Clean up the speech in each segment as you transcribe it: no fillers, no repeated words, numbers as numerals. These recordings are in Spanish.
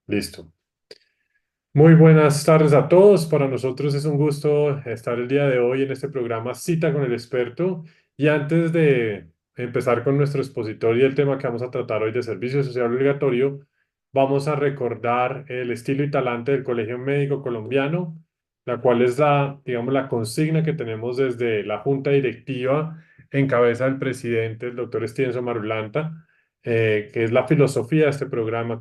Listo. Muy buenas tardes a todos. Para nosotros es un gusto estar el día de hoy en este programa Cita con el experto. Y antes de empezar con nuestro expositor y el tema que vamos a tratar hoy de servicio social obligatorio, vamos a recordar el estilo y talante del Colegio Médico Colombiano, la cual es digamos, la consigna que tenemos desde la Junta Directiva en cabeza del presidente, el doctor Stienzo Marulanda, que es la filosofía de este programa,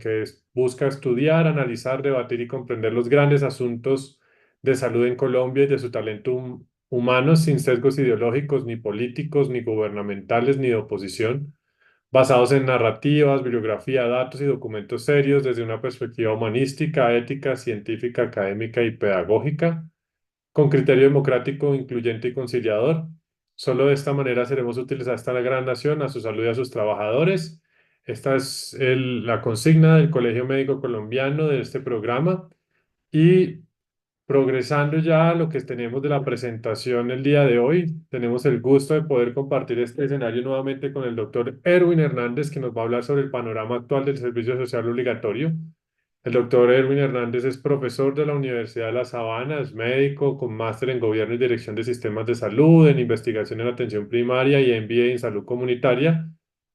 busca estudiar, analizar, debatir y comprender los grandes asuntos de salud en Colombia y de su talento humano sin sesgos ideológicos, ni políticos, ni gubernamentales, ni de oposición, basados en narrativas, bibliografía, datos y documentos serios desde una perspectiva humanística, ética, científica, académica y pedagógica con criterio democrático, incluyente y conciliador. Solo de esta manera seremos útiles a esta gran nación, a su salud y a sus trabajadores. Esta es la consigna del Colegio Médico Colombiano de este programa. Y progresando ya a lo que tenemos de la presentación el día de hoy, tenemos el gusto de poder compartir este escenario nuevamente con el doctor Erwin Hernández, que nos va a hablar sobre el panorama actual del servicio social obligatorio. El doctor Erwin Hernández es profesor de la Universidad de La Sabana, es médico con máster en Gobierno y Dirección de Sistemas de Salud, en Investigación en Atención Primaria y MBA en Salud Comunitaria.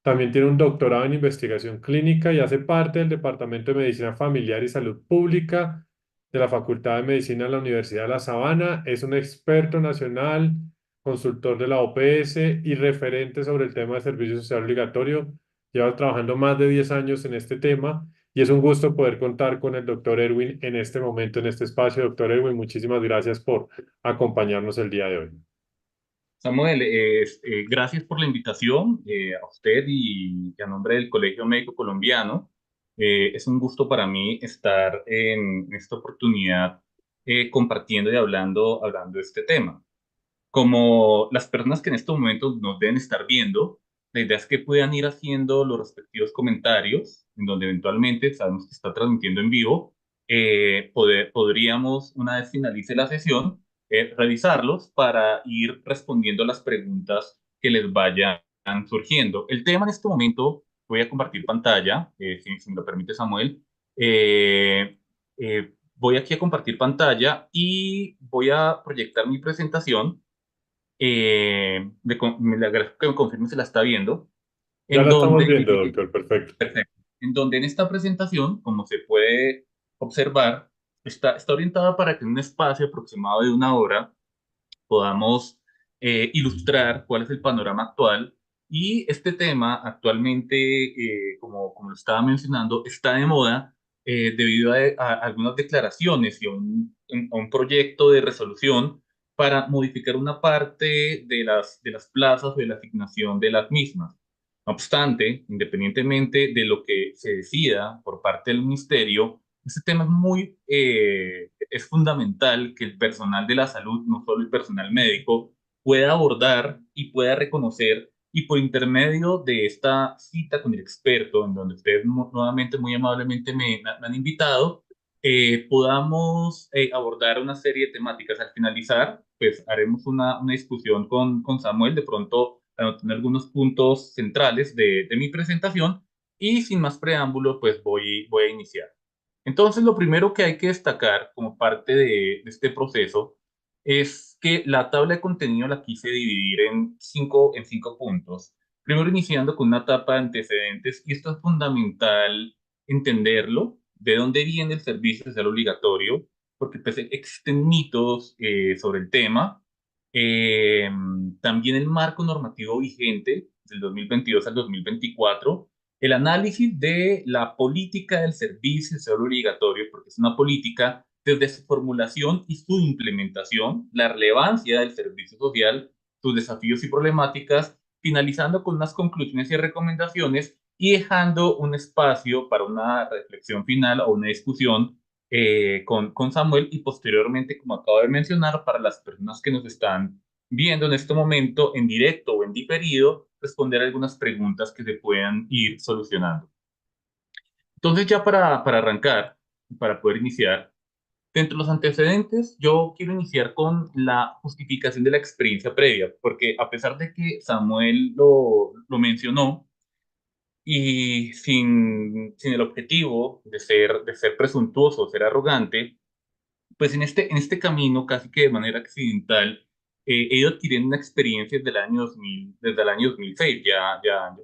También tiene un doctorado en Investigación Clínica y hace parte del Departamento de Medicina Familiar y Salud Pública de la Facultad de Medicina de la Universidad de La Sabana. Es un experto nacional, consultor de la OPS y referente sobre el tema de servicio social obligatorio. Lleva trabajando más de 10 años en este tema y es un gusto poder contar con el doctor Erwin en este momento, en este espacio. Doctor Erwin, muchísimas gracias por acompañarnos el día de hoy. Samuel, gracias por la invitación a usted y a nombre del Colegio Médico Colombiano. Es un gusto para mí estar en esta oportunidad compartiendo y hablando de este tema. Como las personas que en estos momentos nos deben estar viendo, la idea es que puedan ir haciendo los respectivos comentarios, en donde eventualmente sabemos que está transmitiendo en vivo. Podríamos, una vez finalice la sesión, revisarlos para ir respondiendo las preguntas que les vayan surgiendo. El tema en este momento, voy a compartir pantalla, si me lo permite Samuel. Voy aquí a compartir pantalla y voy a proyectar mi presentación. Le agradezco que me confirme si la está viendo, Ya en la estamos donde, viendo, doctor. Perfecto. perfecto, en donde en esta presentación, como se puede observar, está orientada para que en un espacio aproximado de una hora podamos ilustrar cuál es el panorama actual. Y este tema actualmente, como lo estaba mencionando, está de moda debido a algunas declaraciones y a un proyecto de resolución para modificar una parte de las plazas o de la asignación de las mismas. No obstante, independientemente de lo que se decida por parte del ministerio, este tema es fundamental que el personal de la salud, no solo el personal médico, pueda abordar y pueda reconocer, y por intermedio de esta cita con el experto, en donde ustedes nuevamente muy amablemente me han invitado, podamos abordar una serie de temáticas. Al finalizar, pues haremos una discusión con Samuel, de pronto anoté algunos puntos centrales de mi presentación, y sin más preámbulo, pues voy a iniciar. Entonces, lo primero que hay que destacar como parte de este proceso es que la tabla de contenido la quise dividir en cinco puntos. Primero, iniciando con una etapa de antecedentes, y esto es fundamental entenderlo, de dónde viene el servicio social obligatorio, porque pues, existen mitos sobre el tema. Eh, También el marco normativo vigente del 2022 al 2024, el análisis de la política del servicio social obligatorio, porque es una política desde su formulación y su implementación, la relevancia del servicio social, sus desafíos y problemáticas, finalizando con unas conclusiones y recomendaciones y dejando un espacio para una reflexión final o una discusión con Samuel, y posteriormente, como acabo de mencionar, para las personas que nos están viendo en este momento en directo o en diferido, responder algunas preguntas que se puedan ir solucionando. Entonces, ya para arrancar, para poder iniciar, dentro de los antecedentes, yo quiero iniciar con la justificación de la experiencia previa, porque a pesar de que Samuel lo mencionó, y sin el objetivo de ser presuntuoso, ser arrogante, pues en este camino, casi que de manera accidental, he ido adquiriendo una experiencia desde el año 2006. Ya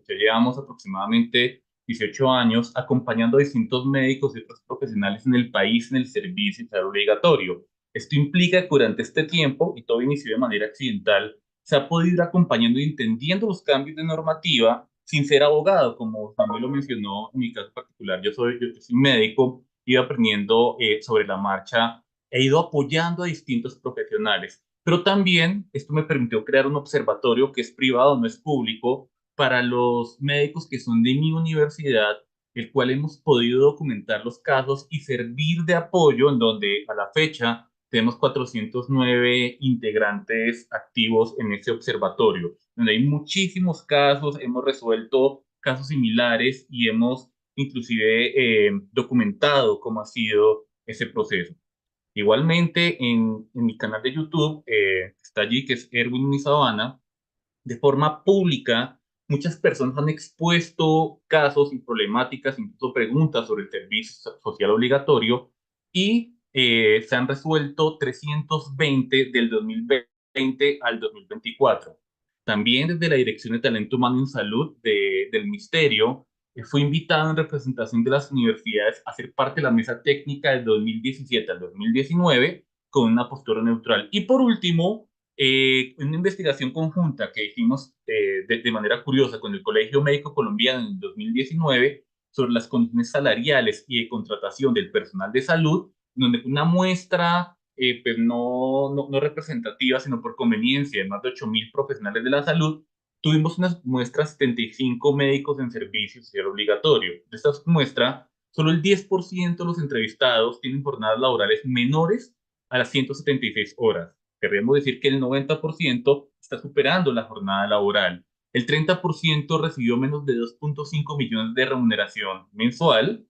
llevamos aproximadamente 18 años acompañando a distintos médicos y otros profesionales en el país en el servicio social obligatorio. Esto implica que durante este tiempo, y todo inició de manera accidental, se ha podido ir acompañando y entendiendo los cambios de normativa sin ser abogado, como Samuel lo mencionó en mi caso particular. Yo soy médico, iba aprendiendo sobre la marcha, he ido apoyando a distintos profesionales, pero también esto me permitió crear un observatorio que es privado, no es público, para los médicos que son de mi universidad, el cual hemos podido documentar los casos y servir de apoyo, en donde a la fecha tenemos 409 integrantes activos en ese observatorio, donde hay muchísimos casos, hemos resuelto casos similares y hemos inclusive documentado cómo ha sido ese proceso. Igualmente, en mi canal de YouTube, está allí, que es Erwin Unizabana, de forma pública, muchas personas han expuesto casos y problemáticas, incluso preguntas sobre el servicio social obligatorio, y se han resuelto 320 del 2020 al 2024. También desde la Dirección de Talento Humano en Salud del Ministerio, fui invitado en representación de las universidades a ser parte de la mesa técnica del 2017 al 2019 con una postura neutral. Y por último, una investigación conjunta que hicimos de manera curiosa con el Colegio Médico Colombiano en el 2019 sobre las condiciones salariales y de contratación del personal de salud, donde una muestra, pues no representativa, sino por conveniencia, de más de 8.000 profesionales de la salud, tuvimos unas muestras 75 médicos en servicio social obligatorio. De estas muestras, solo el 10% de los entrevistados tienen jornadas laborales menores a las 176 horas. Queremos decir que el 90% está superando la jornada laboral. El 30% recibió menos de 2.5 millones de remuneración mensual,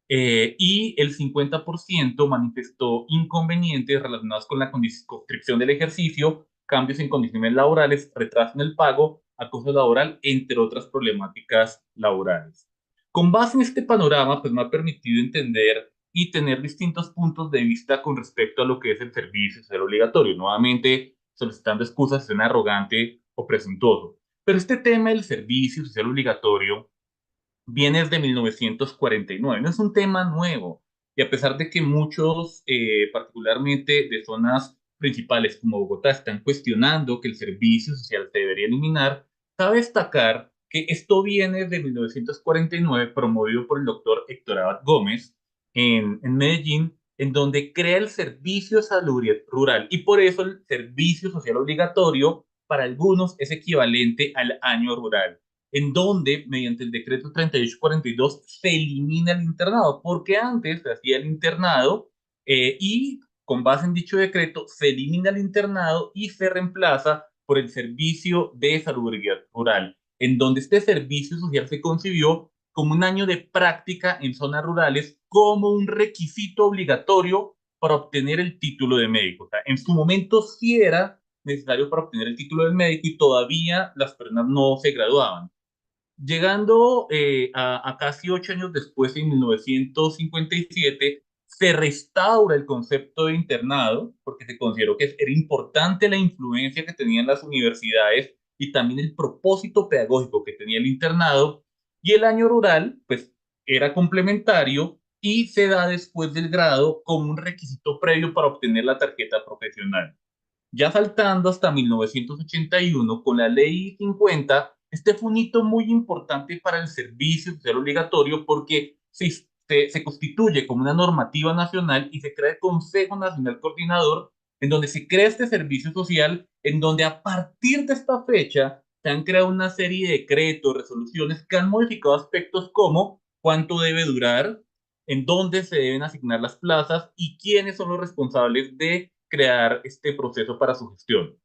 y el 50% manifestó inconvenientes relacionados con la constricción del ejercicio, cambios en condiciones laborales, retraso en el pago, acoso laboral, entre otras problemáticas laborales. Con base en este panorama, pues me ha permitido entender y tener distintos puntos de vista con respecto a lo que es el servicio social obligatorio. Nuevamente, solicitando excusas si suena arrogante o presuntuoso. Pero este tema del servicio social obligatorio viene desde 1949, no es un tema nuevo. Y a pesar de que muchos, particularmente de zonas principales como Bogotá, están cuestionando que el servicio social se debería eliminar, cabe destacar que esto viene de 1949, promovido por el doctor Héctor Abad Gómez en Medellín, en donde crea el servicio de salud rural. Y por eso el servicio social obligatorio para algunos es equivalente al año rural, en donde, mediante el decreto 3842, se elimina el internado, porque antes se hacía el internado, y con base en dicho decreto se elimina el internado y se reemplaza por el servicio de salubridad rural, en donde este servicio social se concibió como un año de práctica en zonas rurales como un requisito obligatorio para obtener el título de médico. O sea, en su momento sí era necesario para obtener el título de médico y todavía las personas no se graduaban. Llegando a casi 8 años después, en 1957, se restaura el concepto de internado porque se consideró que era importante la influencia que tenían las universidades y también el propósito pedagógico que tenía el internado. Y el año rural, pues, era complementario y se da después del grado como un requisito previo para obtener la tarjeta profesional. Ya saltando hasta 1981, con la Ley 50, este fue un hito muy importante para el servicio social obligatorio porque se constituye como una normativa nacional y se crea el Consejo Nacional Coordinador, en donde se crea este servicio social, en donde a partir de esta fecha se han creado una serie de decretos, resoluciones que han modificado aspectos como cuánto debe durar, en dónde se deben asignar las plazas y quiénes son los responsables de crear este proceso para su gestión.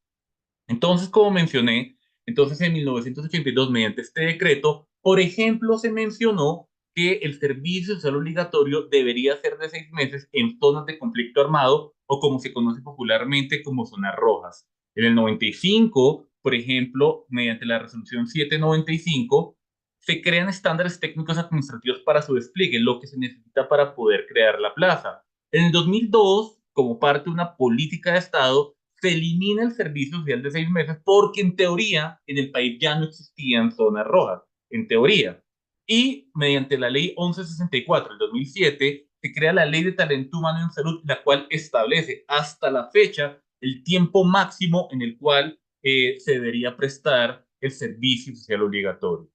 Entonces, como mencioné, entonces en 1982, mediante este decreto, por ejemplo, se mencionó que el servicio social obligatorio debería ser de 6 meses en zonas de conflicto armado o como se conoce popularmente como zonas rojas. En el 95, por ejemplo, mediante la resolución 795, se crean estándares técnicos administrativos para su despliegue, lo que se necesita para poder crear la plaza. En el 2002, como parte de una política de Estado, se elimina el servicio social de 6 meses porque en teoría en el país ya no existían zonas rojas, en teoría. Y mediante la ley 1164 del 2007 se crea la ley de talento humano en salud, la cual establece hasta la fecha el tiempo máximo en el cual se debería prestar el servicio social obligatorio.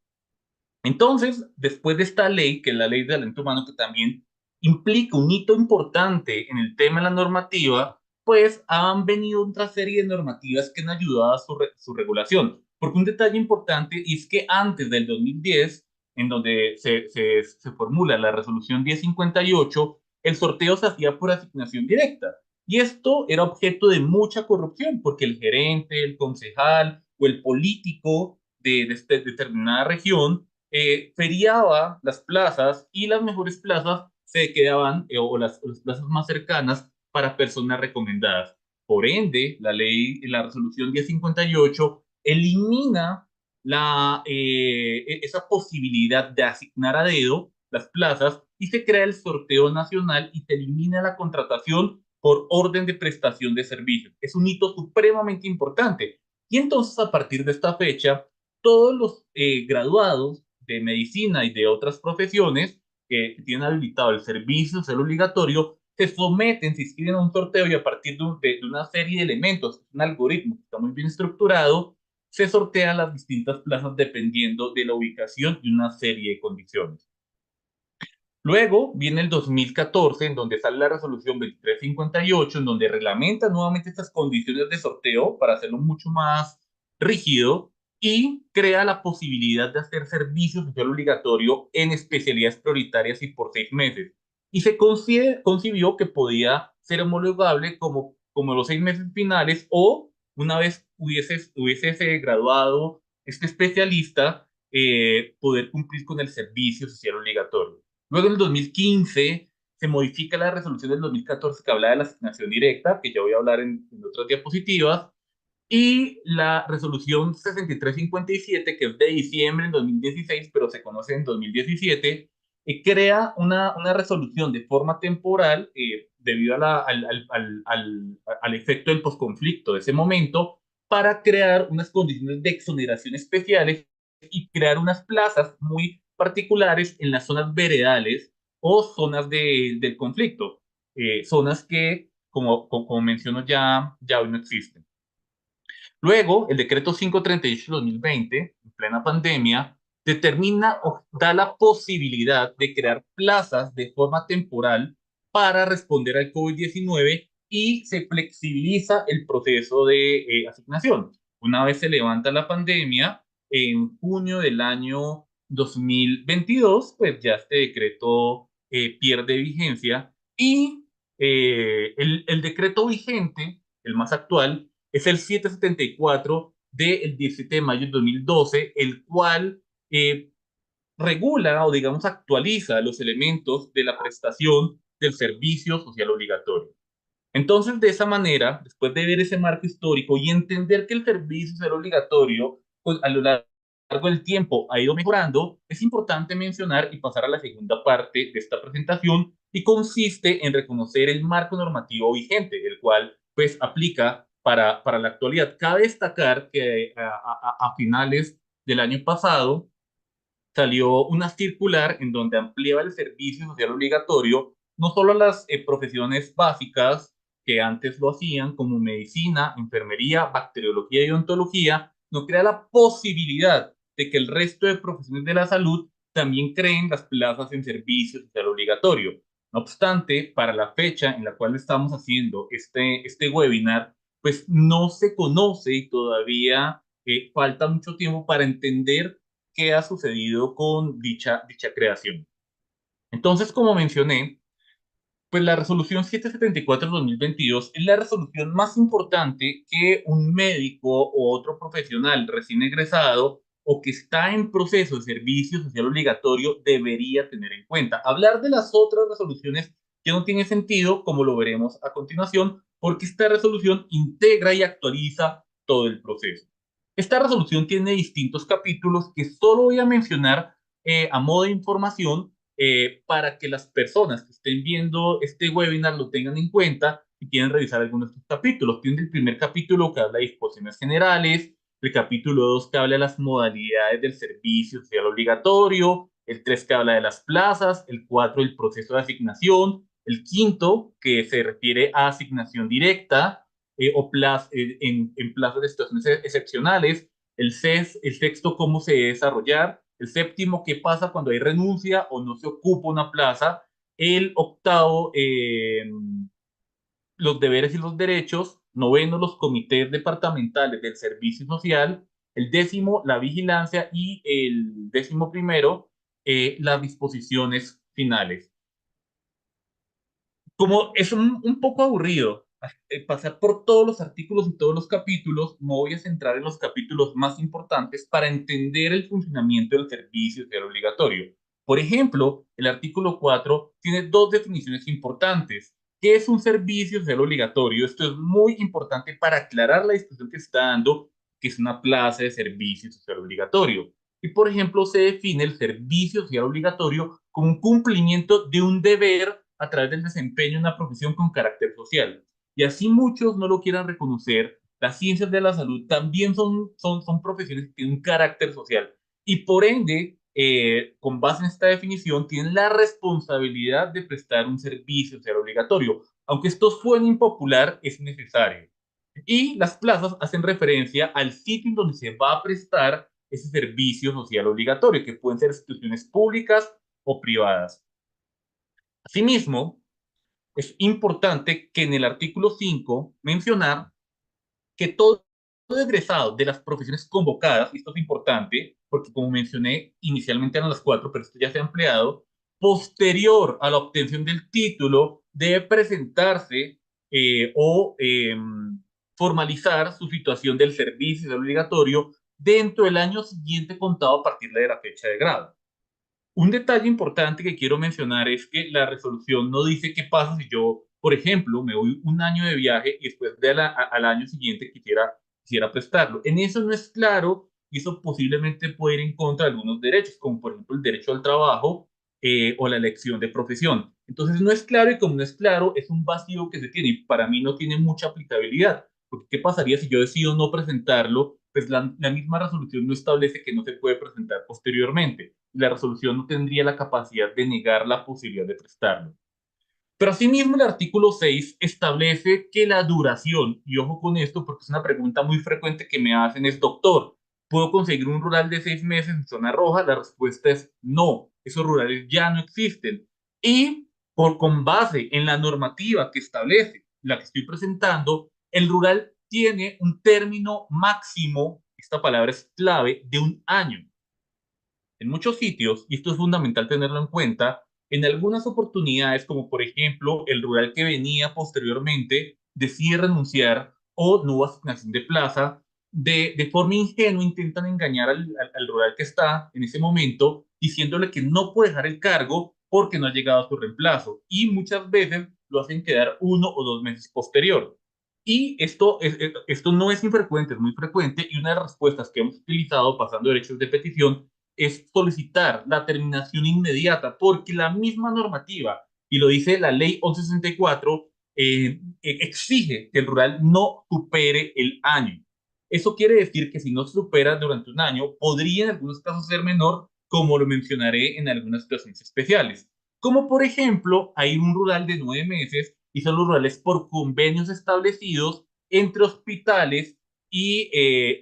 Entonces, después de esta ley, que es la ley de talento humano, que también implica un hito importante en el tema de la normativa, pues han venido otra serie de normativas que han ayudado a su regulación. Porque un detalle importante es que antes del 2010, en donde se formula la resolución 1058, el sorteo se hacía por asignación directa. Y esto era objeto de mucha corrupción, porque el gerente, el concejal o el político de determinada región feriaba las plazas y las mejores plazas se quedaban, las plazas más cercanas para personas recomendadas. Por ende, la resolución 1058 elimina esa posibilidad de asignar a dedo las plazas y se crea el sorteo nacional y se elimina la contratación por orden de prestación de servicios. Es un hito supremamente importante. Y entonces, a partir de esta fecha, todos los graduados de medicina y de otras profesiones que tienen habilitado el servicio social obligatorio se someten, se inscriben a un sorteo y a partir de una serie de elementos, un algoritmo que está muy bien estructurado, se sortean las distintas plazas dependiendo de la ubicación y una serie de condiciones. Luego viene el 2014, en donde sale la resolución 2358, en donde reglamenta nuevamente estas condiciones de sorteo para hacerlo mucho más rígido y crea la posibilidad de hacer servicio social obligatorio en especialidades prioritarias y por 6 meses. Y se concibió que podía ser homologable como los 6 meses finales o una vez hubiese graduado este especialista, poder cumplir con el servicio social obligatorio. Luego, en el 2015, se modifica la resolución del 2014 que habla de la asignación directa, que ya voy a hablar en otras diapositivas, y la resolución 6357, que es de diciembre del 2016, pero se conoce en 2017, crea una resolución de forma temporal debido al efecto del posconflicto de ese momento para crear unas condiciones de exoneración especiales y crear unas plazas muy particulares en las zonas veredales o zonas del conflicto, zonas que, como menciono, ya hoy no existen. Luego, el decreto 538 de 2020, en plena pandemia, determina o da la posibilidad de crear plazas de forma temporal para responder al COVID-19 y se flexibiliza el proceso de asignación. Una vez se levanta la pandemia, en junio del año 2022, pues ya este decreto pierde vigencia y el decreto vigente, el más actual, es el 774 del 17 de mayo de 2012, el cual regula o digamos actualiza los elementos de la prestación del servicio social obligatorio. Entonces, de esa manera, después de ver ese marco histórico y entender que el servicio social obligatorio, pues a lo largo del tiempo ha ido mejorando, es importante mencionar y pasar a la segunda parte de esta presentación y consiste en reconocer el marco normativo vigente, el cual pues aplica para la actualidad. Cabe destacar que a finales del año pasado salió una circular en donde ampliaba el servicio social obligatorio no solo a las profesiones básicas que antes lo hacían, como medicina, enfermería, bacteriología y odontología, no crea la posibilidad de que el resto de profesiones de la salud también creen las plazas en servicio social obligatorio. No obstante, para la fecha en la cual estamos haciendo este webinar, pues no se conoce y todavía falta mucho tiempo para entender qué ha sucedido con dicha creación. Entonces, como mencioné, pues la resolución 774/2022 es la resolución más importante que un médico o otro profesional recién egresado o que está en proceso de servicio social obligatorio debería tener en cuenta. Hablar de las otras resoluciones ya no tiene sentido, como lo veremos a continuación, porque esta resolución integra y actualiza todo el proceso. Esta resolución tiene distintos capítulos que solo voy a mencionar a modo de información para que las personas que estén viendo este webinar lo tengan en cuenta y quieren revisar algunos de estos capítulos. Tiene el primer capítulo que habla de disposiciones generales, el capítulo 2 que habla de las modalidades del servicio social obligatorio, el 3 que habla de las plazas, el 4 el proceso de asignación, el quinto que se refiere a asignación directa en plazos de situaciones excepcionales, el sexto cómo se debe desarrollar, el séptimo qué pasa cuando hay renuncia o no se ocupa una plaza, el octavo los deberes y los derechos, noveno, los comités departamentales del servicio social, el décimo, la vigilancia y el décimo primero, las disposiciones finales. Como es un poco aburrido pasar por todos los artículos y todos los capítulos, me voy a centrar en los capítulos más importantes para entender el funcionamiento del servicio social obligatorio. Por ejemplo, el artículo 4 tiene dos definiciones importantes. ¿Qué es un servicio social obligatorio? Esto es muy importante para aclarar la discusión que está dando, que es una plaza de servicio social obligatorio. Y, por ejemplo, se define el servicio social obligatorio como un cumplimiento de un deber a través del desempeño de una profesión con carácter social. Y así muchos no lo quieran reconocer, las ciencias de la salud también son profesiones que tienen un carácter social y por ende, con base en esta definición, tienen la responsabilidad de prestar un servicio social obligatorio. Aunque esto suene impopular, es necesario. Y las plazas hacen referencia al sitio en donde se va a prestar ese servicio social obligatorio, que pueden ser instituciones públicas o privadas. Asimismo, es importante que en el artículo 5 mencionar que todo egresado de las profesiones convocadas, y esto es importante, porque como mencioné, inicialmente eran las cuatro, pero esto ya se ha ampliado, posterior a la obtención del título, debe presentarse o formalizar su situación del servicio obligatorio dentro del año siguiente contado a partir de la fecha de grado. Un detalle importante que quiero mencionar es que la resolución no dice qué pasa si yo, por ejemplo, me voy un año de viaje y después al año siguiente quisiera prestarlo. En eso no es claro y eso posiblemente puede ir en contra de algunos derechos, como por ejemplo el derecho al trabajo o la elección de profesión. Entonces no es claro y como no es claro, es un vacío que se tiene y para mí no tiene mucha aplicabilidad. Porque ¿qué pasaría si yo decido no presentarlo? Pues la misma resolución no establece que no se puede presentar posteriormente. La resolución no tendría la capacidad de negar la posibilidad de prestarlo. Pero asimismo el artículo 6 establece que la duración, y ojo con esto porque es una pregunta muy frecuente que me hacen, es doctor, ¿puedo conseguir un rural de 6 meses en zona roja? La respuesta es no, esos rurales ya no existen. Y con base en la normativa que establece, la que estoy presentando, el rural tiene un término máximo, esta palabra es clave, de un año. En muchos sitios, y esto es fundamental tenerlo en cuenta, en algunas oportunidades, como por ejemplo el rural que venía posteriormente, decide renunciar o no hubo asignación de plaza, de forma ingenua intentan engañar al rural que está en ese momento, diciéndole que no puede dejar el cargo porque no ha llegado a su reemplazo. Y muchas veces lo hacen quedar 1 o 2 meses posterior. Y esto no es infrecuente, es muy frecuente, y una de las respuestas que hemos utilizado pasando derechos de petición es solicitar la terminación inmediata, porque la misma normativa, y lo dice la ley 1164, exige que el rural no supere el año. Eso quiere decir que si no se supera durante un año, podría en algunos casos ser menor, como lo mencionaré en algunas situaciones especiales. Como por ejemplo, hay un rural de 9 meses y son los rurales por convenios establecidos entre hospitales y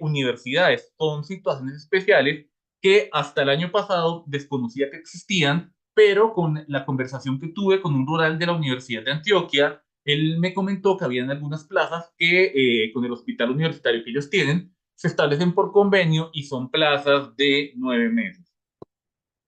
universidades. Son situaciones especiales que hasta el año pasado desconocía que existían, pero con la conversación que tuve con un rural de la Universidad de Antioquia, él me comentó que habían algunas plazas que con el hospital universitario que ellos tienen se establecen por convenio y son plazas de 9 meses.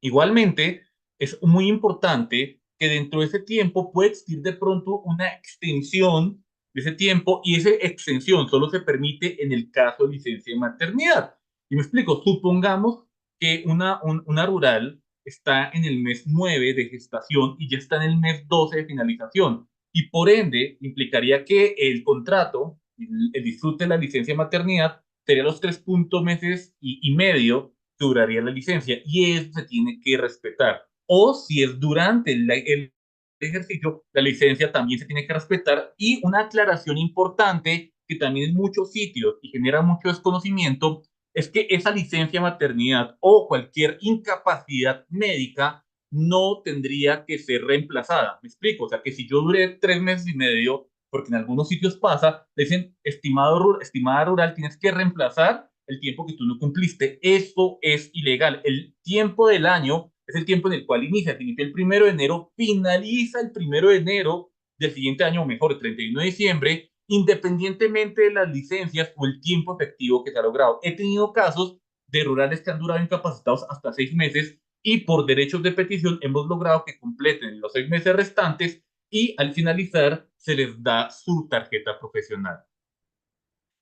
Igualmente, es muy importante que dentro de ese tiempo puede existir de pronto una extensión de ese tiempo y esa extensión solo se permite en el caso de licencia de maternidad. Y me explico, supongamos que una rural está en el mes 9 de gestación y ya está en el mes 12 de finalización. Y por ende, implicaría que el contrato, el disfrute de la licencia de maternidad, sería los 3 meses y medio que duraría la licencia y eso se tiene que respetar. O si es durante el ejercicio, la licencia también se tiene que respetar. Y una aclaración importante que también en muchos sitios y genera mucho desconocimiento es que esa licencia maternidad o cualquier incapacidad médica no tendría que ser reemplazada. ¿Me explico? O sea, que si yo duré 3 meses y medio, porque en algunos sitios pasa, le dicen, estimada rural, tienes que reemplazar el tiempo que tú no cumpliste. Eso es ilegal. El tiempo del año es el tiempo en el cual inicia. Si inicia el 1 de enero, finaliza el 1 de enero del siguiente año, o mejor, el 31 de diciembre, independientemente de las licencias o el tiempo efectivo que se ha logrado. He tenido casos de rurales que han durado incapacitados hasta 6 meses y por derechos de petición hemos logrado que completen los 6 meses restantes y al finalizar se les da su tarjeta profesional.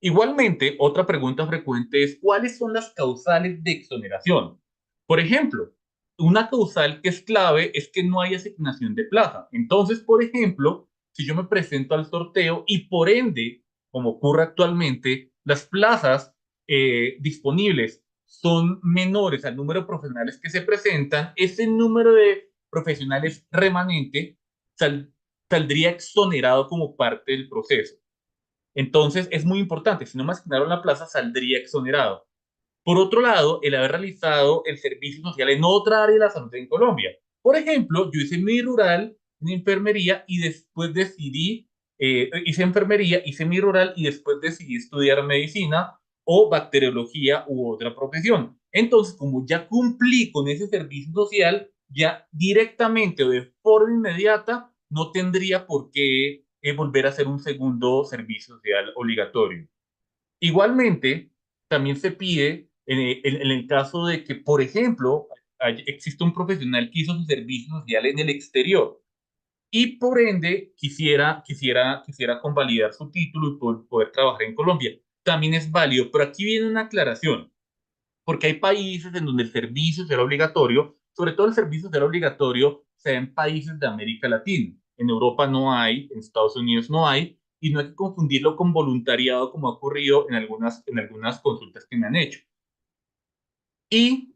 Igualmente, otra pregunta frecuente es, ¿cuáles son las causales de exoneración? Por ejemplo, una causal que es clave es que no hay asignación de plaza. Entonces, por ejemplo, si yo me presento al sorteo y por ende, como ocurre actualmente, las plazas disponibles son menores al número de profesionales que se presentan, ese número de profesionales remanente sal- saldría exonerado como parte del proceso. Entonces, es muy importante. Si no me asignaron la plaza, saldría exonerado. Por otro lado, el haber realizado el servicio social en otra área de la salud en Colombia. Por ejemplo, yo hice mi rural en enfermería y después decidí, hice enfermería, hice mi rural y después decidí estudiar medicina o bacteriología u otra profesión. Entonces, como ya cumplí con ese servicio social, ya directamente o de forma inmediata, no tendría por qué volver a hacer un segundo servicio social obligatorio. Igualmente, también se pide en el caso de que, por ejemplo, existe un profesional que hizo su servicio social en el exterior y por ende quisiera convalidar su título y poder trabajar en Colombia. También es válido, pero aquí viene una aclaración porque hay países en donde el servicio será obligatorio, sobre todo el servicio será obligatorio sea en países de América Latina. En Europa no hay, en Estados Unidos no hay, y no hay que confundirlo con voluntariado como ha ocurrido en algunas consultas que me han hecho. Y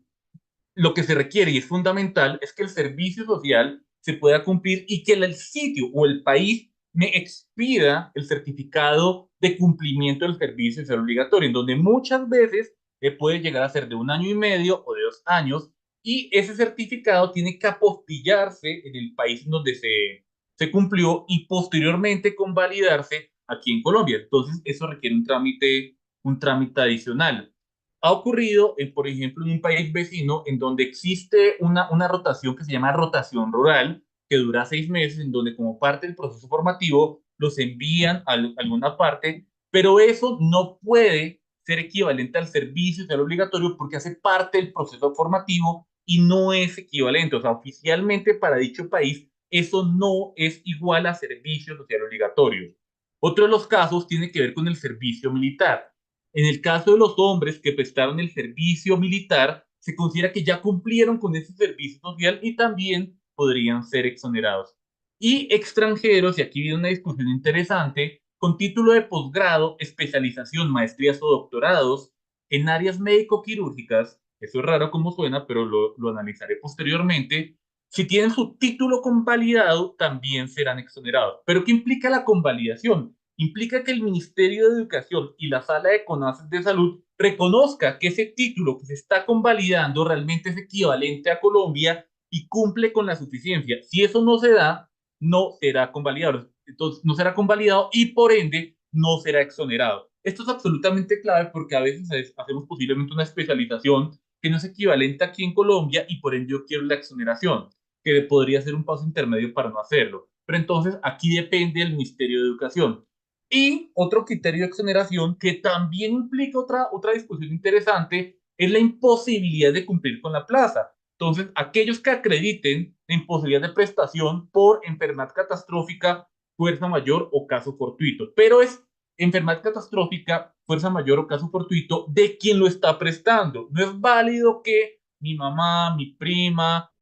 lo que se requiere y es fundamental es que el servicio social se pueda cumplir y que el sitio o el país me expida el certificado de cumplimiento del servicio social obligatorio, en donde muchas veces puede llegar a ser de 1 año y medio o de 2 años, y ese certificado tiene que apostillarse en el país en donde se cumplió y posteriormente convalidarse aquí en Colombia. Entonces, eso requiere un trámite adicional. Ha ocurrido, por ejemplo, en un país vecino en donde existe una rotación que se llama rotación rural, que dura 6 meses, en donde como parte del proceso formativo los envían a alguna parte, pero eso no puede ser equivalente al servicio social obligatorio porque hace parte del proceso formativo y no es equivalente. O sea, oficialmente para dicho país, eso no es igual a servicio social obligatorio. Otro de los casos tiene que ver con el servicio militar. En el caso de los hombres que prestaron el servicio militar, se considera que ya cumplieron con ese servicio social y también podrían ser exonerados. Y extranjeros, y aquí viene una discusión interesante, con título de posgrado, especialización, maestrías o doctorados en áreas médico-quirúrgicas, eso es raro como suena, pero lo analizaré posteriormente, si tienen su título convalidado, también serán exonerados. ¿Pero qué implica la convalidación? Implica que el Ministerio de Educación y la Sala de CONACES de Salud reconozca que ese título que se está convalidando realmente es equivalente a Colombia y cumple con la suficiencia. Si eso no se da, no será convalidado. Entonces, no será convalidado y por ende no será exonerado. Esto es absolutamente clave porque a veces hacemos posiblemente una especialización que no es equivalente aquí en Colombia y por ende yo quiero la exoneración, que podría ser un paso intermedio para no hacerlo. Pero entonces aquí depende del Ministerio de Educación. Y otro criterio de exoneración que también implica otra discusión interesante es la imposibilidad de cumplir con la plaza. Entonces, aquellos que acrediten la imposibilidad de prestación por enfermedad catastrófica, fuerza mayor o caso fortuito. Pero es enfermedad catastrófica, fuerza mayor o caso fortuito de quien lo está prestando. No es válido que mi mamá, mi prima,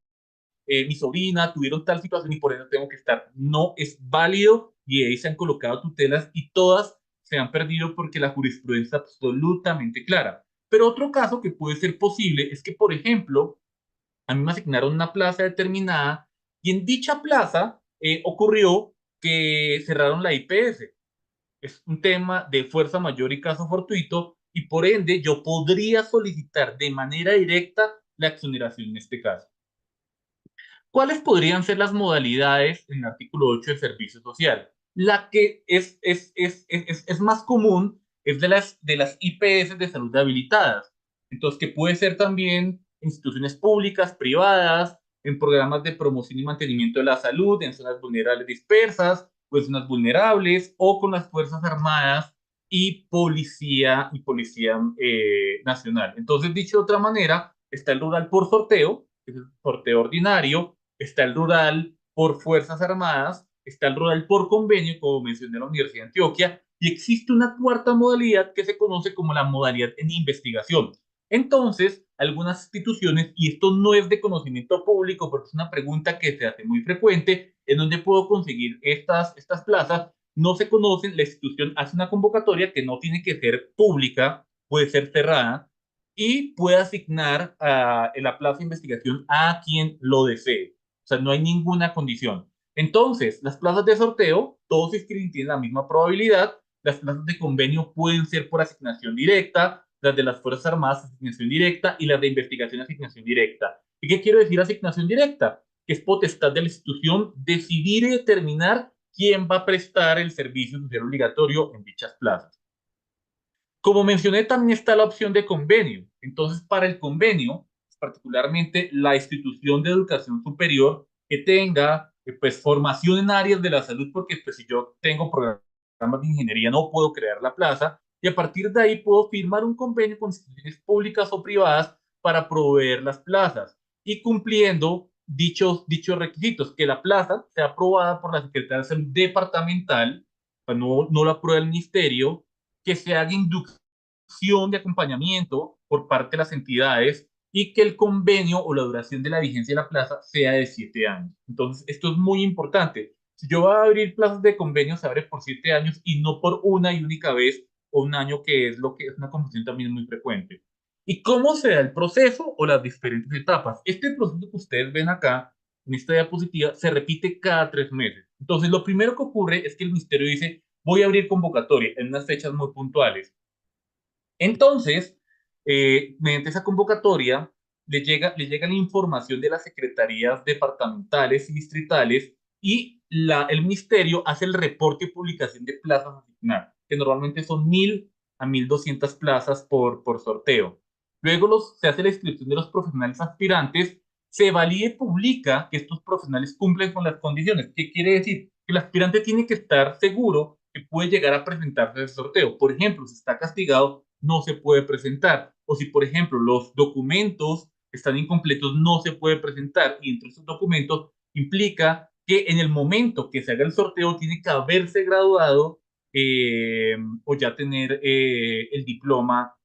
mi sobrina tuvieron tal situación y por eso tengo que estar. No es válido y ahí se han colocado tutelas y todas se han perdido porque la jurisprudencia es absolutamente clara. Pero otro caso que puede ser posible es que, por ejemplo, a mí me asignaron una plaza determinada y en dicha plaza ocurrió que cerraron la IPS. Es un tema de fuerza mayor y caso fortuito y por ende yo podría solicitar de manera directa la exoneración en este caso. ¿Cuáles podrían ser las modalidades en el artículo 8 del servicio social? La que es más común es de las IPS de salud habilitadas. Entonces, que puede ser también instituciones públicas, privadas, en programas de promoción y mantenimiento de la salud, en zonas vulnerables dispersas, o en zonas vulnerables, o con las Fuerzas Armadas y Policía Nacional. Entonces, dicho de otra manera, está el rural por sorteo, que es el sorteo ordinario, está el rural por Fuerzas Armadas, está el rural por convenio, como mencioné en la Universidad de Antioquia, y existe una cuarta modalidad que se conoce como la modalidad en investigación. Entonces, algunas instituciones, y esto no es de conocimiento público, porque es una pregunta que se hace muy frecuente, en donde puedo conseguir estas plazas, no se conocen, la institución hace una convocatoria que no tiene que ser pública, puede ser cerrada, y puede asignar en la plaza de investigación a quien lo desee. O sea, no hay ninguna condición. Entonces, las plazas de sorteo, todos tienen la misma probabilidad. Las plazas de convenio pueden ser por asignación directa, las de las Fuerzas Armadas asignación directa y las de investigación asignación directa. ¿Y qué quiero decir asignación directa? Que es potestad de la institución decidir y determinar quién va a prestar el servicio social obligatorio en dichas plazas. Como mencioné, también está la opción de convenio. Entonces, para el convenio, particularmente la institución de educación superior que tenga pues, formación en áreas de la salud, porque pues, si yo tengo programas de ingeniería no puedo crear la plaza, y a partir de ahí puedo firmar un convenio con instituciones públicas o privadas para proveer las plazas y cumpliendo dichos requisitos, que la plaza sea aprobada por la Secretaría de Salud departamental, o sea, no la aprueba el ministerio, que se haga inducción de acompañamiento por parte de las entidades y que el convenio o la duración de la vigencia de la plaza sea de 7 años. Entonces, esto es muy importante. Si yo voy a abrir plazas de convenio, se abre por 7 años y no por una y única vez o un año, que es lo que es una confusión también muy frecuente. ¿Y cómo se da el proceso o las diferentes etapas? Este proceso que ustedes ven acá en esta diapositiva se repite cada 3 meses. Entonces, lo primero que ocurre es que el ministerio dice, voy a abrir convocatoria en unas fechas muy puntuales. Entonces, mediante esa convocatoria, le llega la información de las secretarías departamentales y distritales y el ministerio hace el reporte y publicación de plazas asignadas, que normalmente son 1.000 a 1.200 plazas por sorteo. Luego se hace la inscripción de los profesionales aspirantes, se valida y publica que estos profesionales cumplen con las condiciones. ¿Qué quiere decir? Que el aspirante tiene que estar seguro que puede llegar a presentarse al sorteo. Por ejemplo, si está castigado, no se puede presentar. O si, por ejemplo, los documentos están incompletos, no se puede presentar. Y entre esos documentos implica que en el momento que se haga el sorteo tiene que haberse graduado o ya tener el diploma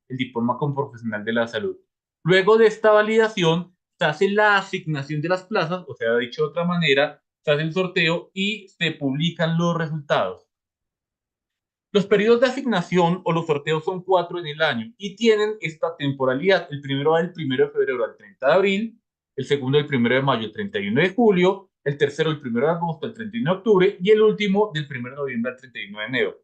como profesional de la salud. Luego de esta validación, se hace la asignación de las plazas, o sea, dicho de otra manera, se hace el sorteo y se publican los resultados. Los periodos de asignación o los sorteos son 4 en el año y tienen esta temporalidad. El primero va del 1 de febrero al 30 de abril, el segundo del 1 de mayo al 31 de julio, el tercero del 1 de agosto al 31 de octubre y el último del 1 de noviembre al 31 de enero.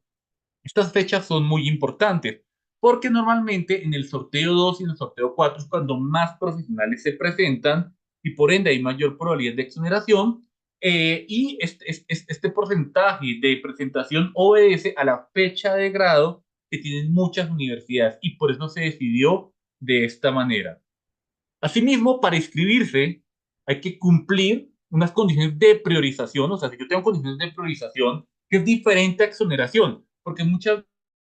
Estas fechas son muy importantes porque normalmente en el sorteo 2 y en el sorteo 4 es cuando más profesionales se presentan y por ende hay mayor probabilidad de exoneración, y este porcentaje de presentación obedece a la fecha de grado que tienen muchas universidades y por eso se decidió de esta manera. Asimismo, para inscribirse hay que cumplir unas condiciones de priorización, o sea, si yo tengo condiciones de priorización, que es diferente a exoneración, porque muchas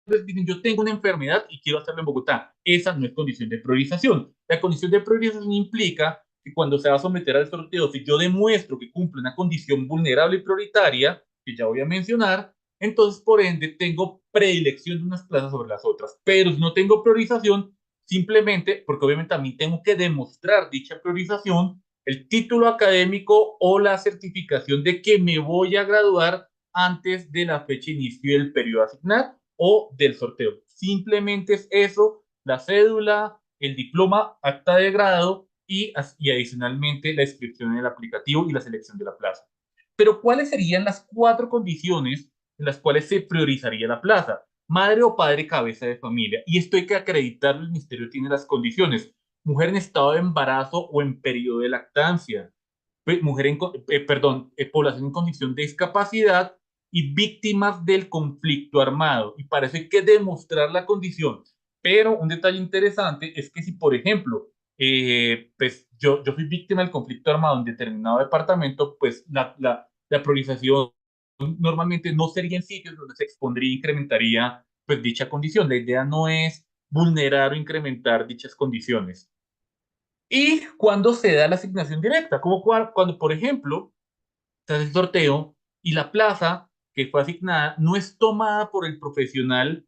veces dicen, yo tengo una enfermedad y quiero hacerlo en Bogotá. Esa no es condición de priorización. La condición de priorización implica que cuando se va a someter al sorteo, si yo demuestro que cumple una condición vulnerable y prioritaria, que ya voy a mencionar, entonces por ende tengo predilección de unas plazas sobre las otras. Pero si no tengo priorización, simplemente, porque obviamente a mí tengo que demostrar dicha priorización, el título académico o la certificación de que me voy a graduar antes de la fecha de inicio del periodo asignado o del sorteo. Simplemente es eso la cédula, el diploma, acta de grado y adicionalmente la inscripción en el aplicativo y la selección de la plaza. Pero ¿cuáles serían las cuatro condiciones en las cuales se priorizaría la plaza? Madre o padre cabeza de familia. Y esto hay que acreditarlo, el ministerio tiene las condiciones. Mujer en estado de embarazo o en periodo de lactancia. Mujer población en condición de discapacidad y víctimas del conflicto armado. Y para eso hay que demostrar la condición. Pero un detalle interesante es que si, por ejemplo, pues yo fui víctima del conflicto armado en determinado departamento, pues la priorización normalmente no sería en sitios donde se expondría e incrementaría pues dicha condición. La idea no es vulnerar o incrementar dichas condiciones. Y cuando se da la asignación directa, como cuando, por ejemplo, se hace el sorteo y la plaza que fue asignada no es tomada por el profesional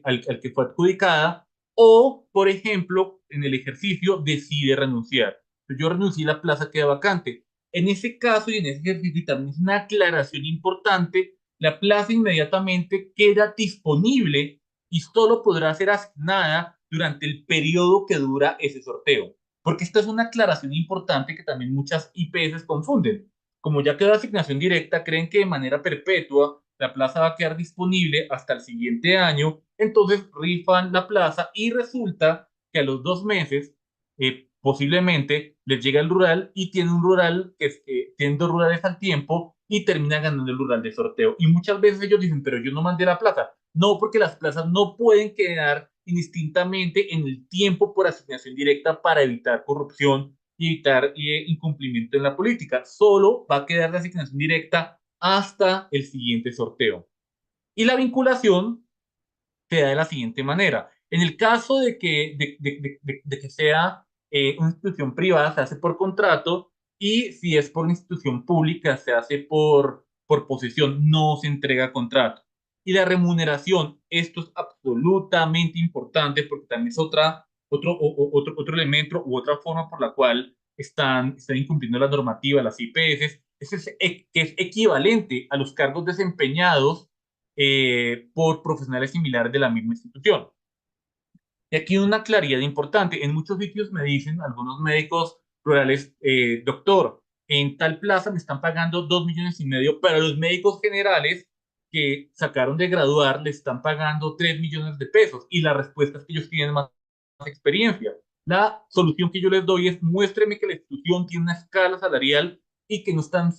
al que fue adjudicada o, por ejemplo, en el ejercicio decide renunciar. Yo renuncié y la plaza queda vacante. En ese caso y en ese ejercicio, y también es una aclaración importante, la plaza inmediatamente queda disponible y solo podrá ser asignada durante el periodo que dura ese sorteo. Porque esta es una aclaración importante que también muchas IPS confunden. Como ya quedó asignación directa, creen que de manera perpetua la plaza va a quedar disponible hasta el siguiente año, entonces rifan la plaza y resulta que a los 2 meses posiblemente les llega el rural y tiene un rural tiene dos rurales al tiempo y termina ganando el rural de sorteo. Y muchas veces ellos dicen, pero yo no mandé la plaza. No, porque las plazas no pueden quedar indistintamente en el tiempo por asignación directa para evitar corrupción y evitar incumplimiento en la política. Solo va a quedar de asignación directa hasta el siguiente sorteo. Y la vinculación se da de la siguiente manera. En el caso de que sea una institución privada, se hace por contrato y si es por una institución pública, se hace por posesión, no se entrega contrato. Y la remuneración, esto es absolutamente importante porque también es otro elemento u otra forma por la cual están incumpliendo la normativa, las IPS, que es equivalente a los cargos desempeñados por profesionales similares de la misma institución. Y aquí una claridad importante. En muchos sitios me dicen algunos médicos rurales, doctor, en tal plaza me están pagando 2,5 millones, pero a los médicos generales que sacaron de graduar le están pagando 3 millones de pesos. Y la respuesta es que ellos tienen más experiencia. La solución que yo les doy es muéstreme que la institución tiene una escala salarial y que no están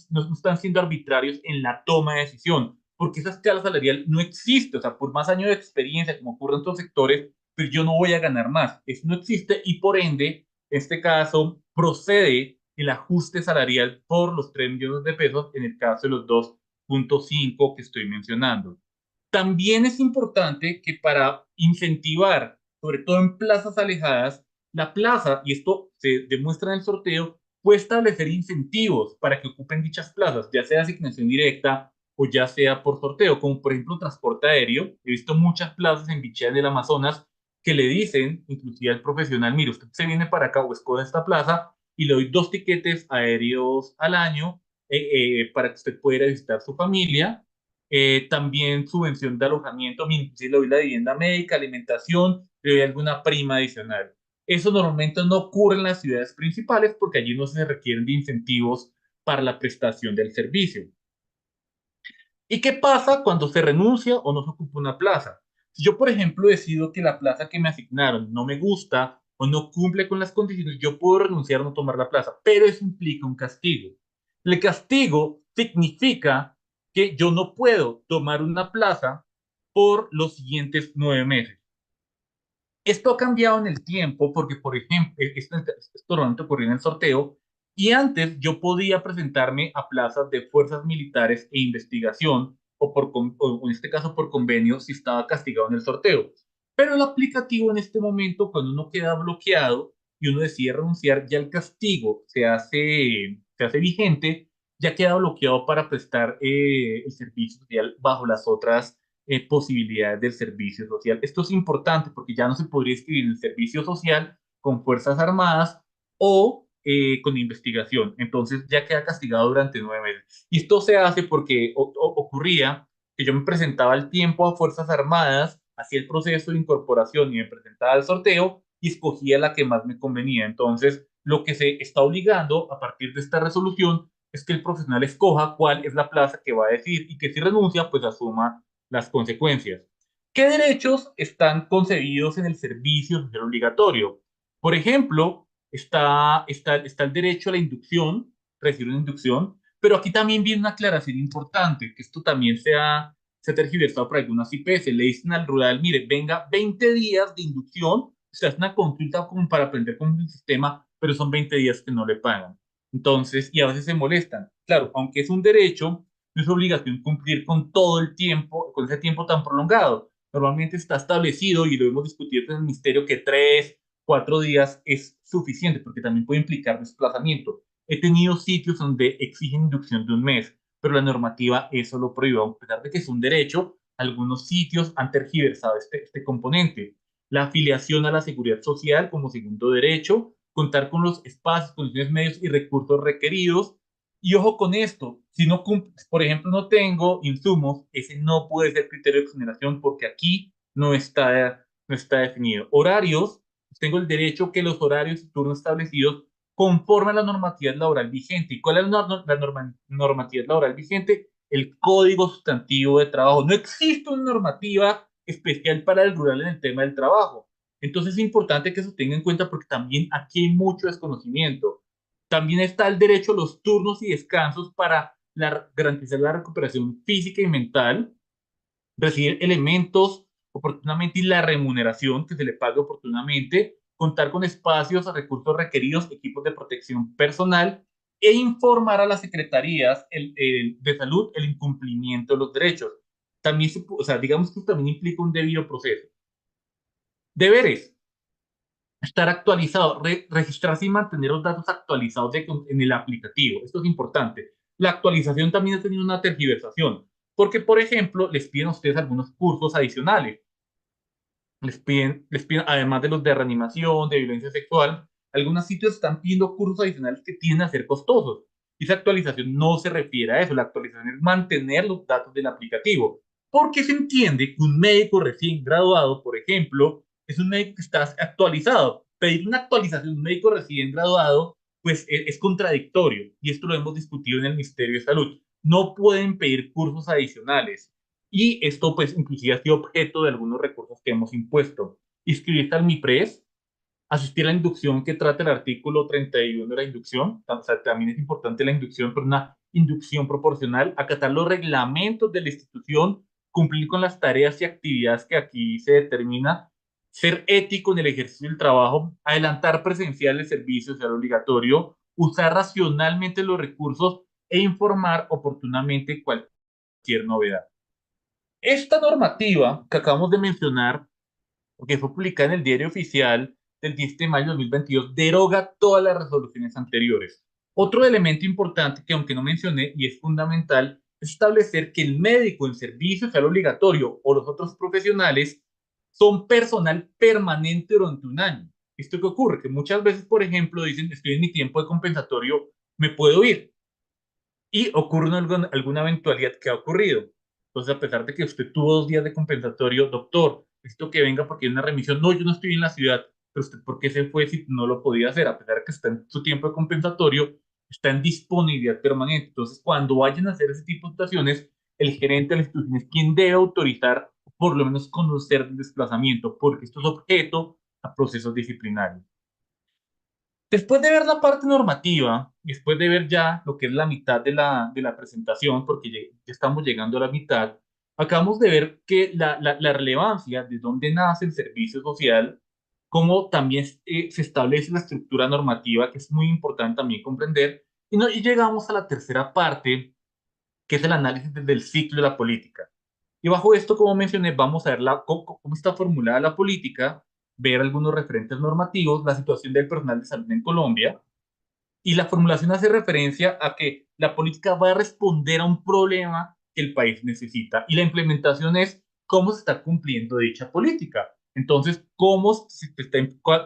siendo arbitrarios en la toma de decisión, porque esa escala salarial no existe. O sea, por más años de experiencia, como ocurre en otros sectores, pues yo no voy a ganar más. Eso no existe y por ende, en este caso, procede el ajuste salarial por los 3 millones de pesos en el caso de los 2,5 que estoy mencionando. También es importante que para incentivar, sobre todo en plazas alejadas, la plaza, y esto se demuestra en el sorteo, puede establecer incentivos para que ocupen dichas plazas, ya sea asignación directa o ya sea por sorteo, como por ejemplo transporte aéreo. He visto muchas plazas en Bichea del Amazonas que le dicen, inclusive al profesional, mire, usted se viene para acá o escoge esta plaza y le doy 2 tiquetes aéreos al año para que usted pueda ir a visitar a su familia. También subvención de alojamiento, si le doy la vivienda médica, alimentación, le doy alguna prima adicional. Eso normalmente no ocurre en las ciudades principales porque allí no se requieren de incentivos para la prestación del servicio. ¿Y qué pasa cuando se renuncia o no se ocupa una plaza? Si yo, por ejemplo, decido que la plaza que me asignaron no me gusta o no cumple con las condiciones, yo puedo renunciar o no tomar la plaza, pero eso implica un castigo. El castigo significa que yo no puedo tomar una plaza por los siguientes 9 meses. Esto ha cambiado en el tiempo porque, por ejemplo, esto normalmente ocurrió en el sorteo y antes yo podía presentarme a plazas de fuerzas militares e investigación o en este caso por convenio si estaba castigado en el sorteo. Pero el aplicativo en este momento, cuando uno queda bloqueado y uno decide renunciar, ya el castigo se hace vigente, ya queda bloqueado para prestar el servicio social bajo las otras posibilidades del servicio social. Esto es importante porque ya no se podría escribir en el servicio social con Fuerzas Armadas o con investigación. Entonces ya queda castigado durante 9 meses. Y esto se hace porque ocurría que yo me presentaba al tiempo a Fuerzas Armadas hacía el proceso de incorporación y me presentaba al sorteo y escogía la que más me convenía. Entonces, lo que se está obligando a partir de esta resolución es que el profesional escoja cuál es la plaza que va a decir y que si renuncia, pues asuma las consecuencias. ¿Qué derechos están concebidos en el servicio social obligatorio? Por ejemplo, está el derecho a la inducción, recibir una inducción, pero aquí también viene una aclaración importante, que esto también se ha tergiversado por algunas IPS. Le dicen al rural, mire, venga 20 días de inducción, o sea, es una consulta como para aprender con el sistema, pero son 20 días que no le pagan. Entonces, y a veces se molestan. Claro, aunque es un derecho, no es obligación cumplir con todo el tiempo, con ese tiempo tan prolongado. Normalmente está establecido, y lo hemos discutido en el ministerio, que 3, 4 días es suficiente, porque también puede implicar desplazamiento. He tenido sitios donde exigen inducción de un mes, pero la normativa eso lo prohíbe. A pesar de que es un derecho, algunos sitios han tergiversado este componente. La afiliación a la seguridad social como segundo derecho, contar con los espacios, condiciones, medios y recursos requeridos. Y ojo con esto, si no por ejemplo, no tengo insumos, ese no puede ser criterio de exoneración porque aquí no está definido. Horarios, tengo el derecho que los horarios y turnos establecidos conforme a la normatividad laboral vigente. ¿Y cuál es la normatividad laboral vigente? El Código Sustantivo de Trabajo. No existe una normativa especial para el rural en el tema del trabajo. Entonces es importante que eso tenga en cuenta porque también aquí hay mucho desconocimiento. También está el derecho a los turnos y descansos para garantizar la recuperación física y mental, recibir elementos oportunamente y la remuneración que se le pague oportunamente, contar con espacios, recursos requeridos, equipos de protección personal e informar a las secretarías de salud el incumplimiento de los derechos. También, o sea, digamos que también implica un debido proceso. Deberes: estar actualizado, registrarse y mantener los datos actualizados en el aplicativo. Esto es importante. La actualización también ha tenido una tergiversación, porque, por ejemplo, les piden a ustedes algunos cursos adicionales. Les piden, además de los de reanimación, de violencia sexual, algunos sitios están pidiendo cursos adicionales que tienden a ser costosos. Y esa actualización no se refiere a eso. La actualización es mantener los datos del aplicativo. Porque se entiende que un médico recién graduado, por ejemplo, es un médico que está actualizado. Pedir una actualización de un médico recién graduado, pues es contradictorio. Y esto lo hemos discutido en el Ministerio de Salud. No pueden pedir cursos adicionales. Y esto, pues, inclusive ha sido objeto de algunos recursos que hemos impuesto. Inscribirse al MIPRES, asistir a la inducción que trata el artículo 31 de la inducción. O sea, también es importante la inducción, pero una inducción proporcional, acatar los reglamentos de la institución, cumplir con las tareas y actividades que aquí se determina, ser ético en el ejercicio del trabajo, adelantar presencial el servicio social obligatorio, usar racionalmente los recursos e informar oportunamente cualquier novedad. Esta normativa que acabamos de mencionar, que fue publicada en el Diario Oficial del 10 de mayo de 2022, deroga todas las resoluciones anteriores. Otro elemento importante que, aunque no mencioné y es fundamental, es establecer que el médico en servicio social obligatorio o los otros profesionales son personal permanente durante un año. ¿Esto qué ocurre? Que muchas veces, por ejemplo, dicen, estoy en mi tiempo de compensatorio, me puedo ir, y ocurre alguna eventualidad que ha ocurrido. Entonces, a pesar de que usted tuvo 2 días de compensatorio, doctor, necesito que venga porque hay una remisión. No, yo no estoy en la ciudad, pero usted, ¿por qué se fue si no lo podía hacer? A pesar de que está en su tiempo de compensatorio, está en disponibilidad permanente. Entonces, cuando vayan a hacer ese tipo de situaciones, el gerente de la institución es quien debe autorizar, por lo menos conocer el desplazamiento, porque esto es objeto a procesos disciplinarios. Después de ver la parte normativa, después de ver ya lo que es la mitad de la presentación, porque ya estamos llegando a la mitad, acabamos de ver que la relevancia de dónde nace el servicio social, cómo también se establece la estructura normativa, que es muy importante también comprender, y llegamos a la tercera parte, que es el análisis desde el ciclo de la política. Y bajo esto, como mencioné, vamos a ver cómo está formulada la política, ver algunos referentes normativos, la situación del personal de salud en Colombia, y la formulación hace referencia a que la política va a responder a un problema que el país necesita y la implementación es cómo se está cumpliendo dicha política. Entonces,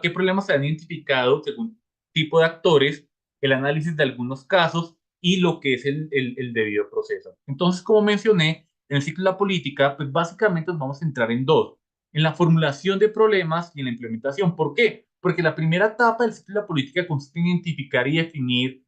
qué problemas se han identificado según tipo de actores, el análisis de algunos casos y lo que es el debido proceso. Entonces, como mencioné, en el ciclo de la política, pues básicamente nos vamos a centrar en dos. en la formulación de problemas y en la implementación. ¿Por qué? Porque la primera etapa del ciclo de la política consiste en identificar y definir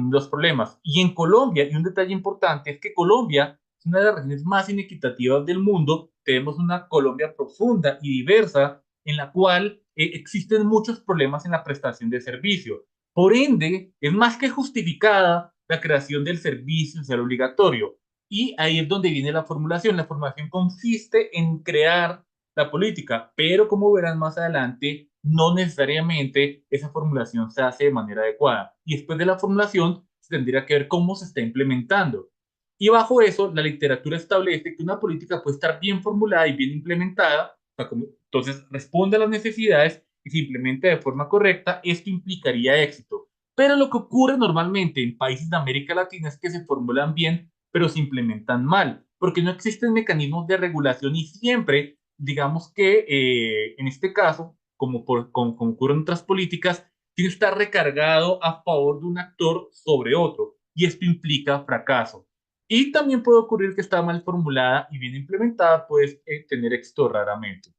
los problemas. Y en Colombia, y un detalle importante es que Colombia es una de las regiones más inequitativas del mundo. Tenemos una Colombia profunda y diversa en la cual existen muchos problemas en la prestación de servicio. Por ende, es más que justificada la creación del servicio social obligatorio. Y ahí es donde viene la formulación. La formulación consiste en crear la política, pero como verán más adelante, no necesariamente esa formulación se hace de manera adecuada. Y después de la formulación, se tendría que ver cómo se está implementando. Y bajo eso, la literatura establece que una política puede estar bien formulada y bien implementada, o sea, entonces responde a las necesidades y se implementa de forma correcta, esto implicaría éxito. Pero lo que ocurre normalmente en países de América Latina es que se formulan bien, pero se implementan mal, porque no existen mecanismos de regulación y siempre, digamos que en este caso, como ocurre en otras políticas, tiene que estar recargado a favor de un actor sobre otro, y esto implica fracaso. Y también puede ocurrir que está mal formulada y bien implementada, puede tener éxito raramente.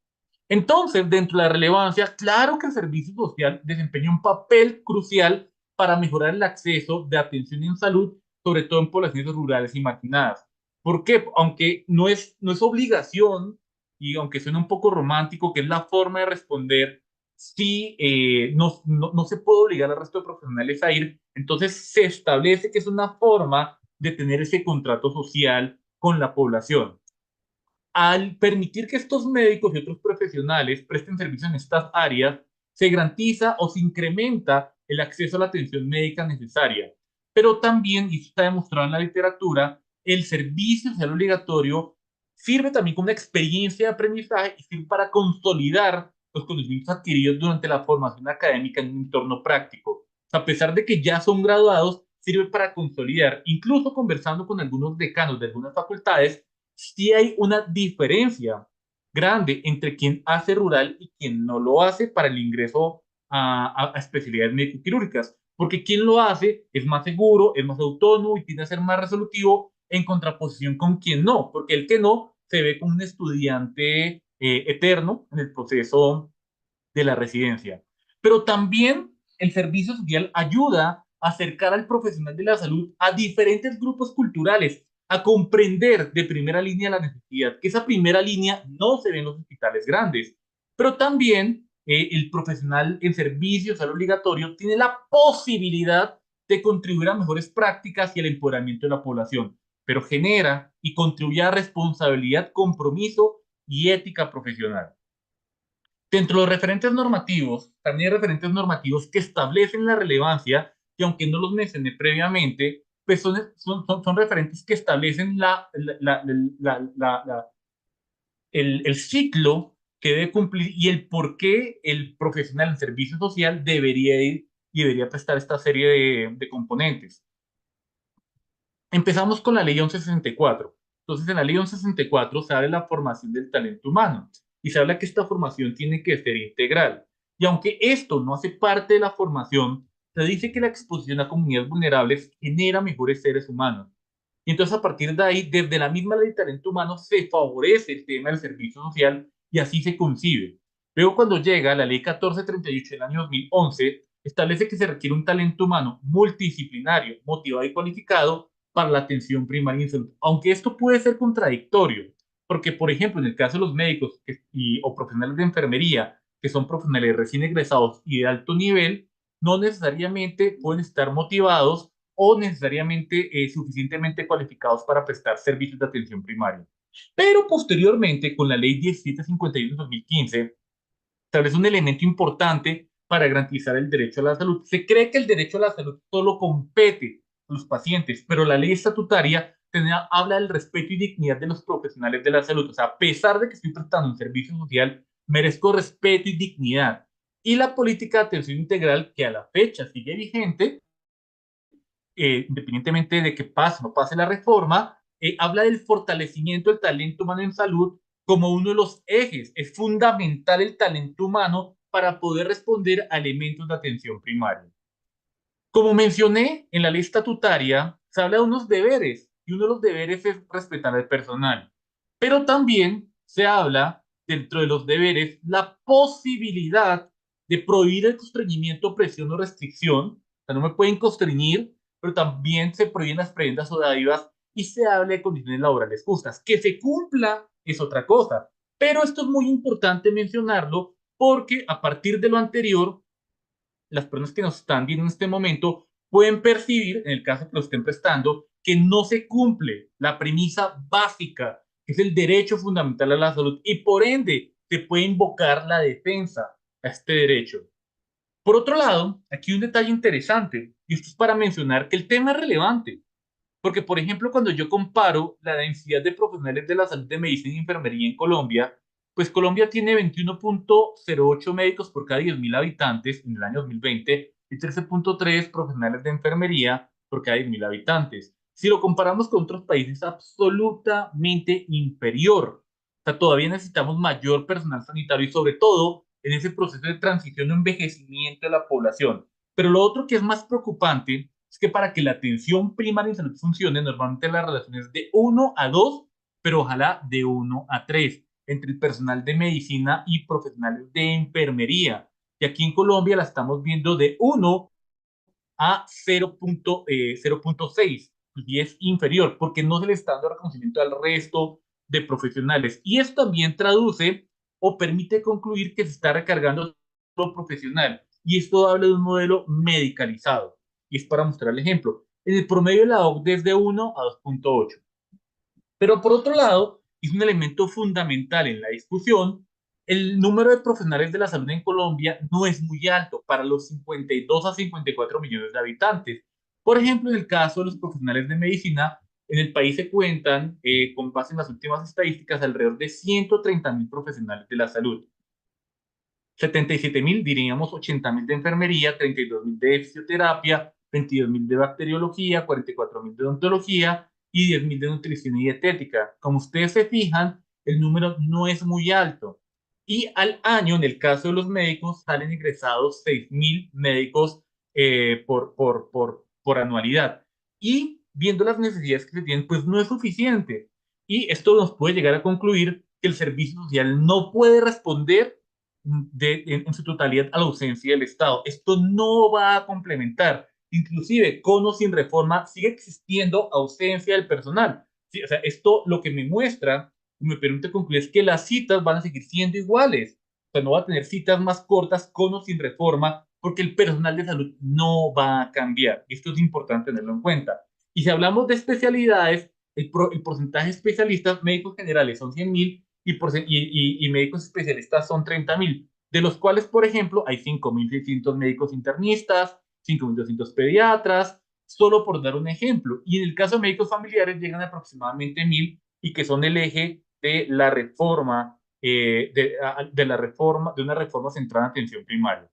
Entonces, dentro de la relevancia, claro que el servicio social desempeña un papel crucial para mejorar el acceso de atención en salud, sobre todo en poblaciones rurales y marginadas. ¿Por qué? Aunque no es obligación y aunque suena un poco romántico, que es la forma de responder, sí, no se puede obligar al resto de profesionales a ir, entonces se establece que es una forma de tener ese contrato social con la población. Al permitir que estos médicos y otros profesionales presten servicio en estas áreas, se garantiza o se incrementa el acceso a la atención médica necesaria. Pero también, y esto está demostrado en la literatura, el servicio social obligatorio sirve también como una experiencia de aprendizaje y sirve para consolidar los conocimientos adquiridos durante la formación académica en un entorno práctico. A pesar de que ya son graduados, sirve para consolidar. Incluso conversando con algunos decanos de algunas facultades, sí hay una diferencia grande entre quien hace rural y quien no lo hace para el ingreso a especialidades médico-quirúrgicas, porque quien lo hace es más seguro, es más autónomo y tiende a ser más resolutivo en contraposición con quien no, porque el que no se ve como un estudiante eterno en el proceso de la residencia. Pero también el servicio social ayuda a acercar al profesional de la salud a diferentes grupos culturales, a comprender de primera línea la necesidad, que esa primera línea no se ve en los hospitales grandes, pero también el profesional en servicio social obligatorio tiene la posibilidad de contribuir a mejores prácticas y al empoderamiento de la población, pero genera y contribuye a responsabilidad, compromiso y ética profesional. Dentro de los referentes normativos, también hay referentes normativos que establecen la relevancia, y aunque no los mencioné previamente, pues son referentes que establecen el ciclo que debe cumplir y el por qué el profesional en servicio social debería ir y debería prestar esta serie de componentes. Empezamos con la ley 1164. Entonces, en la ley 1164 se habla de la formación del talento humano y se habla que esta formación tiene que ser integral. Y aunque esto no hace parte de la formación, se dice que la exposición a comunidades vulnerables genera mejores seres humanos. Y entonces, a partir de ahí, desde la misma ley de talento humano, se favorece el tema del servicio social y así se concibe. Luego, cuando llega la ley 1438 del año 2011, establece que se requiere un talento humano multidisciplinario, motivado y cualificado para la atención primaria en salud. Aunque esto puede ser contradictorio, porque, por ejemplo, en el caso de los médicos o profesionales de enfermería, que son profesionales recién egresados y de alto nivel, no necesariamente pueden estar motivados o necesariamente suficientemente cualificados para prestar servicios de atención primaria. Pero posteriormente, con la ley 1751 de 2015, establece un elemento importante para garantizar el derecho a la salud. Se cree que el derecho a la salud solo compete a los pacientes, pero la ley estatutaria habla del respeto y dignidad de los profesionales de la salud. O sea, a pesar de que estoy prestando un servicio social, merezco respeto y dignidad. Y la política de atención integral, que a la fecha sigue vigente, independientemente de que pase o no pase la reforma, habla del fortalecimiento del talento humano en salud como uno de los ejes. Es fundamental el talento humano para poder responder a elementos de atención primaria. Como mencioné, en la ley estatutaria se habla de unos deberes y uno de los deberes es respetar al personal, pero también se habla dentro de los deberes la posibilidad de prohibir el constreñimiento, presión o restricción. O sea, no me pueden constreñir, pero también se prohíben las prendas o dádivas y se habla de condiciones laborales justas. Que se cumpla es otra cosa, pero esto es muy importante mencionarlo porque a partir de lo anterior, las personas que nos están viendo en este momento pueden percibir, en el caso que lo estén prestando, que no se cumple la premisa básica, que es el derecho fundamental a la salud, y por ende se puede invocar la defensa a este derecho. Por otro lado, aquí un detalle interesante, y esto es para mencionar que el tema es relevante, porque, por ejemplo, cuando yo comparo la densidad de profesionales de la salud de medicina y enfermería en Colombia, pues Colombia tiene 21,08 médicos por cada 10.000 habitantes en el año 2020 y 13,3 profesionales de enfermería por cada 10.000 habitantes. Si lo comparamos con otros países, absolutamente inferior. O sea, todavía necesitamos mayor personal sanitario y sobre todo en ese proceso de transición o envejecimiento de la población. Pero lo otro que es más preocupante es que para que la atención primaria en salud funcione, normalmente la relación es de 1 a 2, pero ojalá de 1 a 3, entre el personal de medicina y profesionales de enfermería. Y aquí en Colombia la estamos viendo de 1 a 0,6, y es inferior, porque no se le está dando reconocimiento al resto de profesionales. Y esto también traduce o permite concluir que se está recargando lo profesional. Y esto habla de un modelo medicalizado. Y es para mostrar el ejemplo. En el promedio de la OCDE es de 1 a 2,8. Pero por otro lado, es un elemento fundamental en la discusión. El número de profesionales de la salud en Colombia no es muy alto para los 52 a 54 millones de habitantes. Por ejemplo, en el caso de los profesionales de medicina, en el país se cuentan, con base en las últimas estadísticas, alrededor de 130.000 profesionales de la salud. 77.000, diríamos 80.000 de enfermería, 32.000 de fisioterapia, 22.000 de bacteriología, 44.000 de odontología y 10.000 de nutrición y dietética. Como ustedes se fijan, el número no es muy alto. Y al año, en el caso de los médicos, salen ingresados 6.000 médicos por anualidad. Y viendo las necesidades que se tienen, pues no es suficiente. Y esto nos puede llegar a concluir que el servicio social no puede responder en su totalidad a la ausencia del Estado. Esto no va a complementar. Inclusive, con o sin reforma, sigue existiendo ausencia del personal. Sí, o sea, esto lo que me muestra, me permite concluir, es que las citas van a seguir siendo iguales. O sea, no va a tener citas más cortas con o sin reforma, porque el personal de salud no va a cambiar. Esto es importante tenerlo en cuenta. Y si hablamos de especialidades, el porcentaje de especialistas médicos generales son 100.000 y médicos especialistas son 30.000, de los cuales, por ejemplo, hay 5.600 médicos internistas, 5.200 pediatras, solo por dar un ejemplo. Y en el caso de médicos familiares llegan aproximadamente 1.000 y que son el eje de la reforma, de una reforma centrada en atención primaria.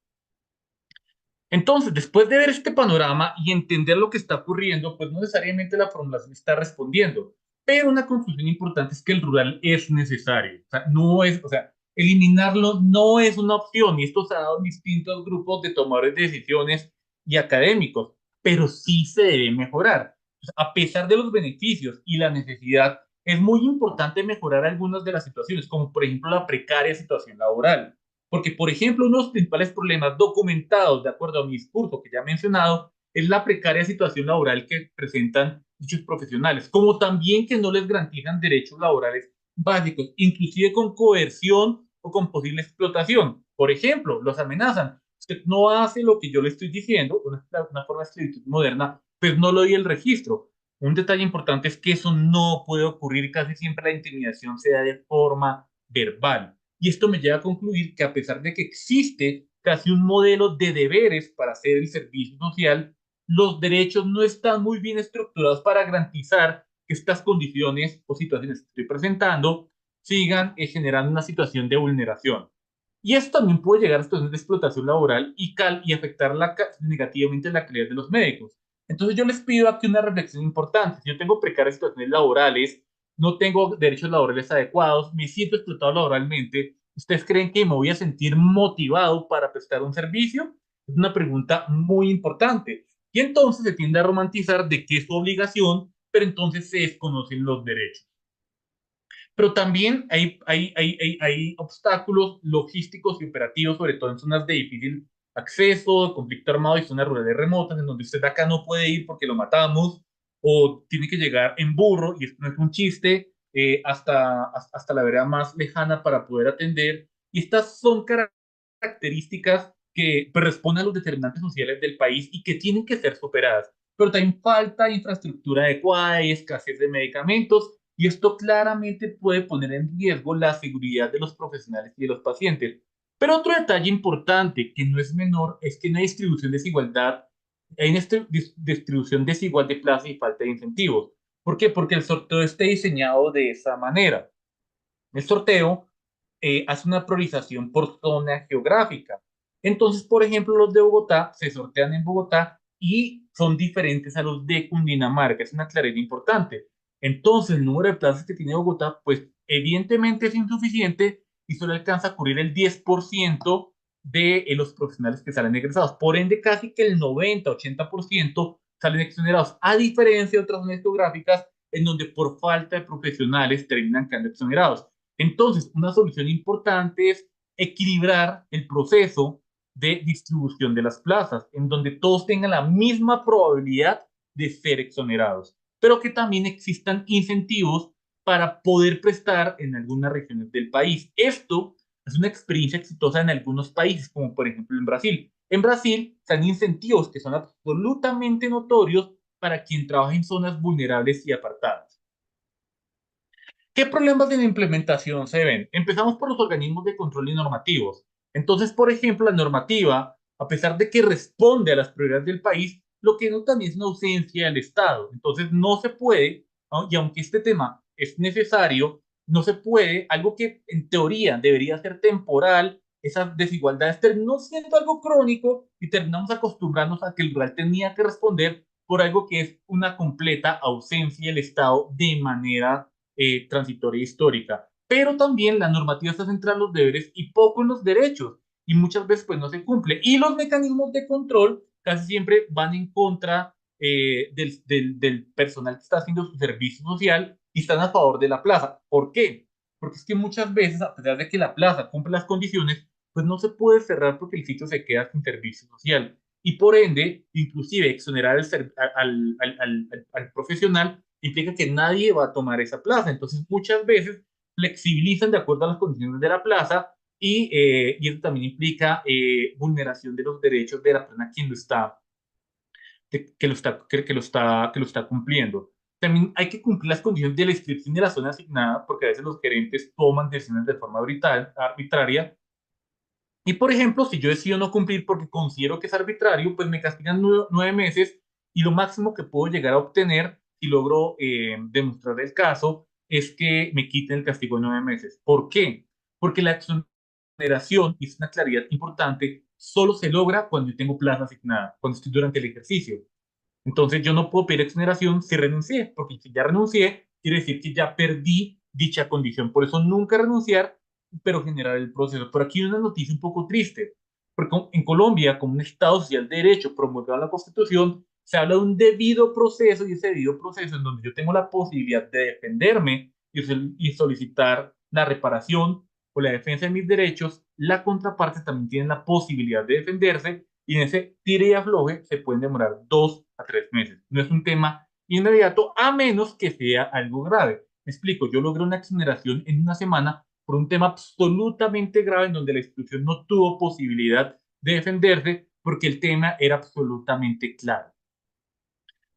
Entonces, después de ver este panorama y entender lo que está ocurriendo, pues no necesariamente la formulación está respondiendo, pero una conclusión importante es que el rural es necesario. O sea, no es, o sea, eliminarlo no es una opción y esto se ha dado en distintos grupos de tomadores de decisiones y académicos, pero sí se debe mejorar. Pues, a pesar de los beneficios y la necesidad, es muy importante mejorar algunas de las situaciones, como por ejemplo la precaria situación laboral. Porque, por ejemplo, uno de los principales problemas documentados, de acuerdo a mi discurso que ya he mencionado, es la precaria situación laboral que presentan dichos profesionales, como también que no les garantizan derechos laborales básicos, inclusive con coerción o con posible explotación. Por ejemplo, los amenazan. Usted no hace lo que yo le estoy diciendo, una forma de esclavitud moderna, pues no le doy el registro. Un detalle importante es que eso no puede ocurrir y casi siempre la intimidación se da de forma verbal. Y esto me lleva a concluir que a pesar de que existe casi un modelo de deberes para hacer el servicio social, los derechos no están muy bien estructurados para garantizar que estas condiciones o situaciones que estoy presentando sigan generando una situación de vulneración. Y esto también puede llegar a situaciones de explotación laboral y afectar negativamente la calidad de los médicos. Entonces yo les pido aquí una reflexión importante. Si yo tengo precarias situaciones laborales, no tengo derechos laborales adecuados, me siento explotado laboralmente, ¿ustedes creen que me voy a sentir motivado para prestar un servicio? Es una pregunta muy importante. Y entonces se tiende a romantizar de que es su obligación, pero entonces se desconocen los derechos. pero también hay obstáculos logísticos y operativos, sobre todo en zonas de difícil acceso, de conflicto armado y zonas rurales remotas, en donde usted acá no puede ir porque lo matamos, o tiene que llegar en burro, y esto no es un chiste, hasta la vereda más lejana para poder atender. Y estas son características que pues, responden a los determinantes sociales del país y que tienen que ser superadas. Pero también falta infraestructura adecuada y escasez de medicamentos, y esto claramente puede poner en riesgo la seguridad de los profesionales y de los pacientes. Pero otro detalle importante, que no es menor, es que en la distribución desigualdad, hay una distribución desigual de plazas y falta de incentivos. ¿Por qué? Porque el sorteo está diseñado de esa manera. El sorteo hace una priorización por zona geográfica. Entonces, por ejemplo, los de Bogotá se sortean en Bogotá y son diferentes a los de Cundinamarca. Es una claridad importante. Entonces, el número de plazas que tiene Bogotá, pues evidentemente es insuficiente y solo alcanza a cubrir el 10% de los profesionales que salen egresados. Por ende, casi que el 90-80% salen exonerados, a diferencia de otras zonas geográficas en donde por falta de profesionales terminan quedando exonerados. Entonces, una solución importante es equilibrar el proceso de distribución de las plazas, en donde todos tengan la misma probabilidad de ser exonerados, pero que también existan incentivos para poder prestar en algunas regiones del país. Esto es una experiencia exitosa en algunos países, como por ejemplo en Brasil. En Brasil se dan incentivos que son absolutamente notorios para quien trabaja en zonas vulnerables y apartadas. ¿Qué problemas de la implementación se ven? Empezamos por los organismos de control y normativos. Entonces, por ejemplo, la normativa, a pesar de que responde a las prioridades del país, lo que no también es una ausencia del Estado. Entonces, no se puede, ¿no? Y aunque este tema es necesario, no se puede, algo que en teoría debería ser temporal, esas desigualdades terminó siendo algo crónico y terminamos acostumbrarnos a que el rural tenía que responder por algo que es una completa ausencia del Estado de manera transitoria histórica. Pero también la normativa está centrada en los deberes y poco en los derechos, y muchas veces pues no se cumple. Y los mecanismos de control casi siempre van en contra del personal que está haciendo su servicio social y están a favor de la plaza. ¿Por qué? Porque es que muchas veces, a pesar de que la plaza cumple las condiciones, pues no se puede cerrar porque el sitio se queda sin servicio social. Y por ende, inclusive exonerar al profesional implica que nadie va a tomar esa plaza. Entonces, muchas veces flexibilizan de acuerdo a las condiciones de la plaza y eso también implica vulneración de los derechos de la persona quien lo está, que lo está cumpliendo. También hay que cumplir las condiciones de la inscripción de la zona asignada, porque a veces los gerentes toman decisiones de forma arbitraria. Y por ejemplo, si yo decido no cumplir porque considero que es arbitrario, pues me castigan 9 meses, y lo máximo que puedo llegar a obtener, si logro demostrar el caso, es que me quiten el castigo de 9 meses. ¿Por qué? Porque la exoneración, y es una claridad importante, solo se logra cuando yo tengo plaza asignada, cuando estoy durante el ejercicio. Entonces yo no puedo pedir exoneración si renuncié, porque si ya renuncié, quiere decir que ya perdí dicha condición. Por eso nunca renunciar, pero generar el proceso. Pero aquí hay una noticia un poco triste, porque en Colombia, como un Estado social de derecho promulgado en la Constitución, se habla de un debido proceso, y ese debido proceso en donde yo tengo la posibilidad de defenderme y solicitar la reparación o la defensa de mis derechos. La contraparte también tiene la posibilidad de defenderse, y en ese tire y afloje se pueden demorar 2 a 3 meses. No es un tema inmediato, a menos que sea algo grave. Me explico, yo logré una exoneración en una semana por un tema absolutamente grave en donde la institución no tuvo posibilidad de defenderse porque el tema era absolutamente claro.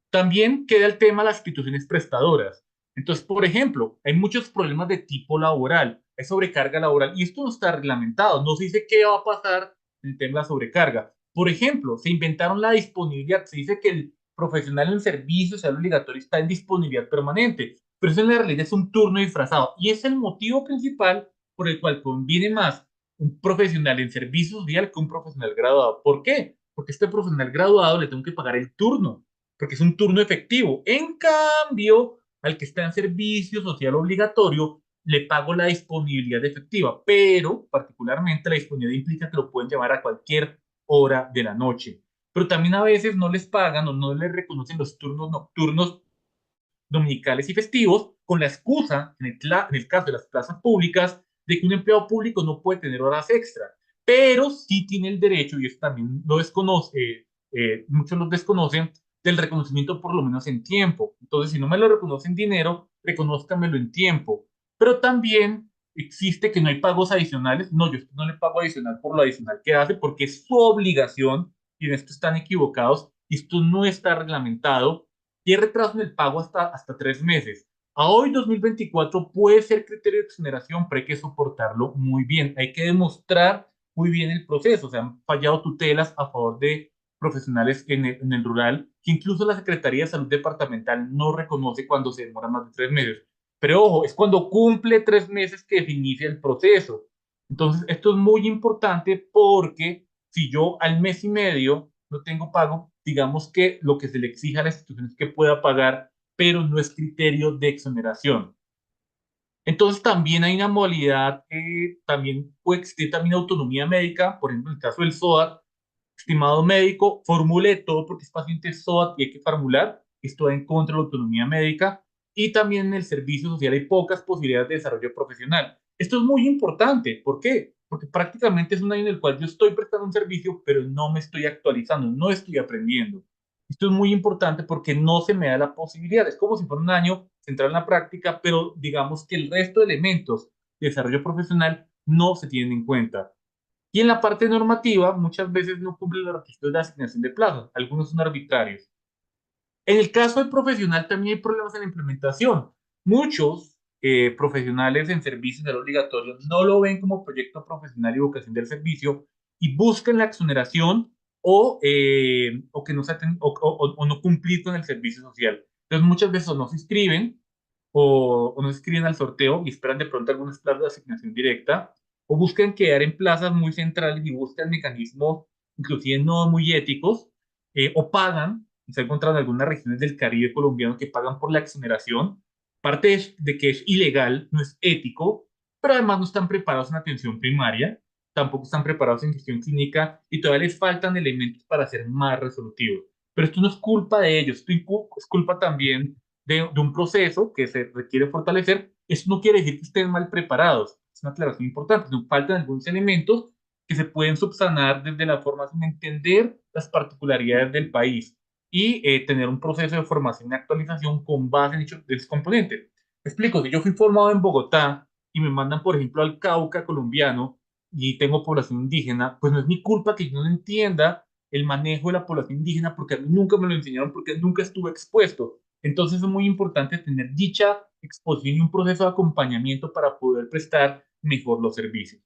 También queda el tema de las instituciones prestadoras. Entonces, por ejemplo, hay muchos problemas de tipo laboral, hay sobrecarga laboral, y esto no está reglamentado, no se dice qué va a pasar en el tema de la sobrecarga. Por ejemplo, se inventaron la disponibilidad, se dice que el profesional en servicio social obligatorio está en disponibilidad permanente, pero eso en la realidad es un turno disfrazado, y es el motivo principal por el cual conviene más un profesional en servicio social que un profesional graduado. ¿Por qué? Porque este profesional graduado le tengo que pagar el turno, porque es un turno efectivo. En cambio, al que está en servicio social obligatorio, le pago la disponibilidad efectiva, pero particularmente la disponibilidad implica que lo pueden llevar a cualquier hora de la noche. Pero también a veces no les pagan o no les reconocen los turnos nocturnos, dominicales y festivos con la excusa, en el caso de las plazas públicas, de que un empleado público no puede tener horas extra, pero sí tiene el derecho, y eso también lo desconoce, muchos lo desconocen, del reconocimiento por lo menos en tiempo. Entonces, si no me lo reconoce en dinero, reconózcamelo en tiempo. Pero también existe que no hay pagos adicionales. No, yo no le pago adicional por lo adicional que hace, porque es su obligación, y en esto están equivocados, esto no está reglamentado, y hay retraso en el pago hasta 3 meses. A hoy, 2024, puede ser criterio de exoneración, pero hay que soportarlo muy bien. Hay que demostrar muy bien el proceso. Se han fallado tutelas a favor de profesionales en el rural, que incluso la Secretaría de Salud Departamental no reconoce cuando se demora más de 3 meses. Pero ojo, es cuando cumple 3 meses que se inicia el proceso. Entonces, esto es muy importante porque si yo al mes y medio no tengo pago, digamos que lo que se le exige a la institución es que pueda pagar, pero no es criterio de exoneración. Entonces también hay una modalidad, también puede existir también autonomía médica, por ejemplo, en el caso del SOAT, estimado médico, formule todo porque es paciente SOAT y hay que formular, esto va en contra de la autonomía médica, y también en el servicio social hay pocas posibilidades de desarrollo profesional. Esto es muy importante, ¿por qué? Porque prácticamente es un año en el cual yo estoy prestando un servicio, pero no me estoy actualizando, no estoy aprendiendo. Esto es muy importante porque no se me da la posibilidad. Es como si fuera un año centrado en la práctica, pero digamos que el resto de elementos de desarrollo profesional no se tienen en cuenta. Y en la parte normativa, muchas veces no cumplen los requisitos de asignación de plazos. Algunos son arbitrarios. En el caso del profesional también hay problemas en la implementación. Muchos profesionales en servicios de obligatorio no lo ven como proyecto profesional y vocación del servicio y buscan la exoneración o que no se o no cumplir con el servicio social. Entonces muchas veces o no se inscriben o no se inscriben al sorteo y esperan de pronto algunas plazas de asignación directa o buscan quedar en plazas muy centrales y buscan mecanismos inclusive no muy éticos o pagan se ha encontrado en algunas regiones del Caribe colombiano que pagan por la exoneración, parte de que es ilegal, no es ético, pero además no están preparados en atención primaria, tampoco están preparados en gestión clínica y todavía les faltan elementos para ser más resolutivos. Pero esto no es culpa de ellos, esto es culpa también de un proceso que se requiere fortalecer. Esto no quiere decir que estén mal preparados, es una aclaración importante, no faltan algunos elementos que se pueden subsanar desde la formación de entender las particularidades del país y tener un proceso de formación y actualización con base en dichos componentes. Me explico, si yo fui formado en Bogotá y me mandan, por ejemplo, al Cauca colombiano y tengo población indígena, pues no es mi culpa que yo no entienda el manejo de la población indígena porque a mí nunca me lo enseñaron, porque nunca estuve expuesto. Entonces es muy importante tener dicha exposición y un proceso de acompañamiento para poder prestar mejor los servicios.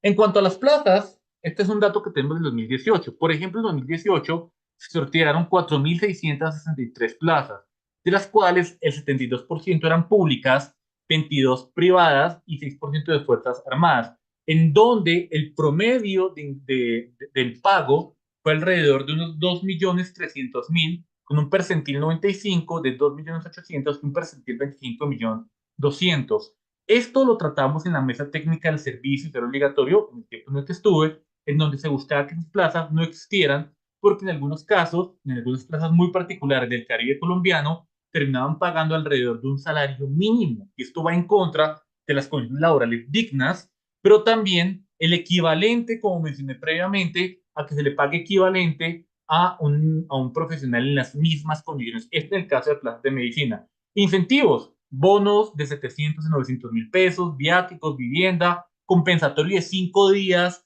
En cuanto a las plazas, este es un dato que tenemos del 2018. Por ejemplo, en 2018 se sortearon 4.663 plazas, de las cuales el 72% eran públicas, 22 privadas y 6% de Fuerzas Armadas, en donde el promedio del pago fue alrededor de unos 2.300.000, con un percentil 95 de 2.800.000 y un percentil 25.200.000. Esto lo tratamos en la mesa técnica del servicio ser obligatorio, en el tiempo en el que estuve, en donde se buscaba que las plazas no existieran, porque en algunos casos, en algunas plazas muy particulares del Caribe colombiano, terminaban pagando alrededor de un salario mínimo. Y esto va en contra de las condiciones laborales dignas, pero también el equivalente, como mencioné previamente, a que se le pague equivalente a un profesional en las mismas condiciones. Este es el caso de plazas de medicina. Incentivos, bonos de 700 y 900.000 pesos, viáticos, vivienda, compensatorio de 5 días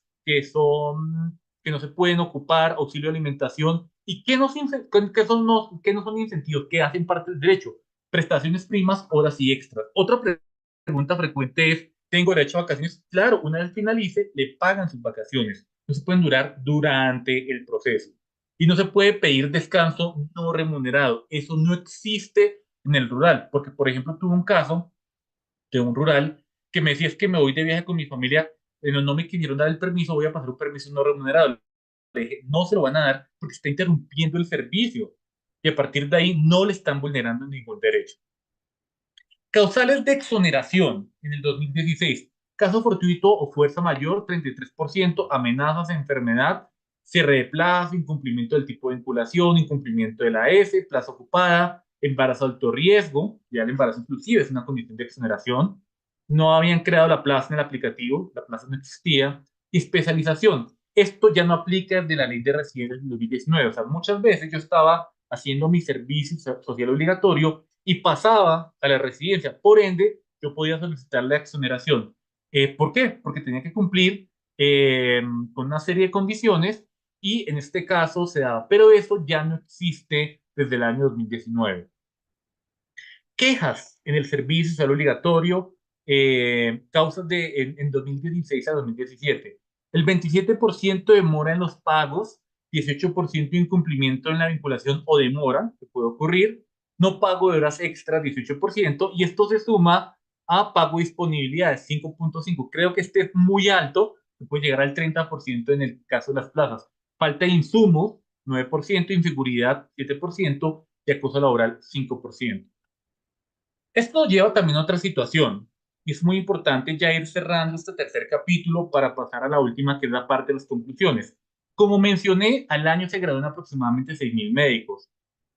que no se pueden ocupar, auxilio de alimentación. ¿Y qué no son incentivos? ¿Qué hacen parte del derecho? Prestaciones primas, horas y extras. Otra pregunta frecuente es, ¿tengo derecho a vacaciones? Claro, una vez finalice, le pagan sus vacaciones. No se pueden durar durante el proceso. Y no se puede pedir descanso no remunerado. Eso no existe en el rural, porque por ejemplo tuve un caso de un rural que me decía es que me voy de viaje con mi familia, pero no me quisieron dar el permiso, voy a pasar un permiso no remunerado. Le dije, no se lo van a dar porque está interrumpiendo el servicio y a partir de ahí no le están vulnerando ningún derecho. Causales de exoneración en el 2016. Caso fortuito o fuerza mayor, 33%. Amenazas, enfermedad, cierre de plazo, incumplimiento del tipo de vinculación, incumplimiento de la S, plaza ocupada, embarazo de alto riesgo, ya el embarazo inclusive es una condición de exoneración, no habían creado la plaza en el aplicativo, la plaza no existía, y especialización. Esto ya no aplica de la ley de residencia del 2019, o sea, muchas veces yo estaba haciendo mi servicio social obligatorio y pasaba a la residencia, por ende, yo podía solicitar la exoneración. ¿Por qué? Porque tenía que cumplir con una serie de condiciones y en este caso se daba, pero eso ya no existe desde el año 2019. Quejas en el servicio social obligatorio, causas en 2016 a 2017. El 27% demora en los pagos, 18% incumplimiento en la vinculación o demora, que puede ocurrir, no pago de horas extras, 18%, y esto se suma a pago de disponibilidad, 5.5. Creo que este es muy alto, puede llegar al 30% en el caso de las plazas. Falta de insumos, 9%, inseguridad, 7%, y acoso laboral, 5%. Esto lleva también a otra situación, y es muy importante ya ir cerrando este tercer capítulo para pasar a la última, que es la parte de las conclusiones. Como mencioné, al año se gradúan aproximadamente 6.000 médicos,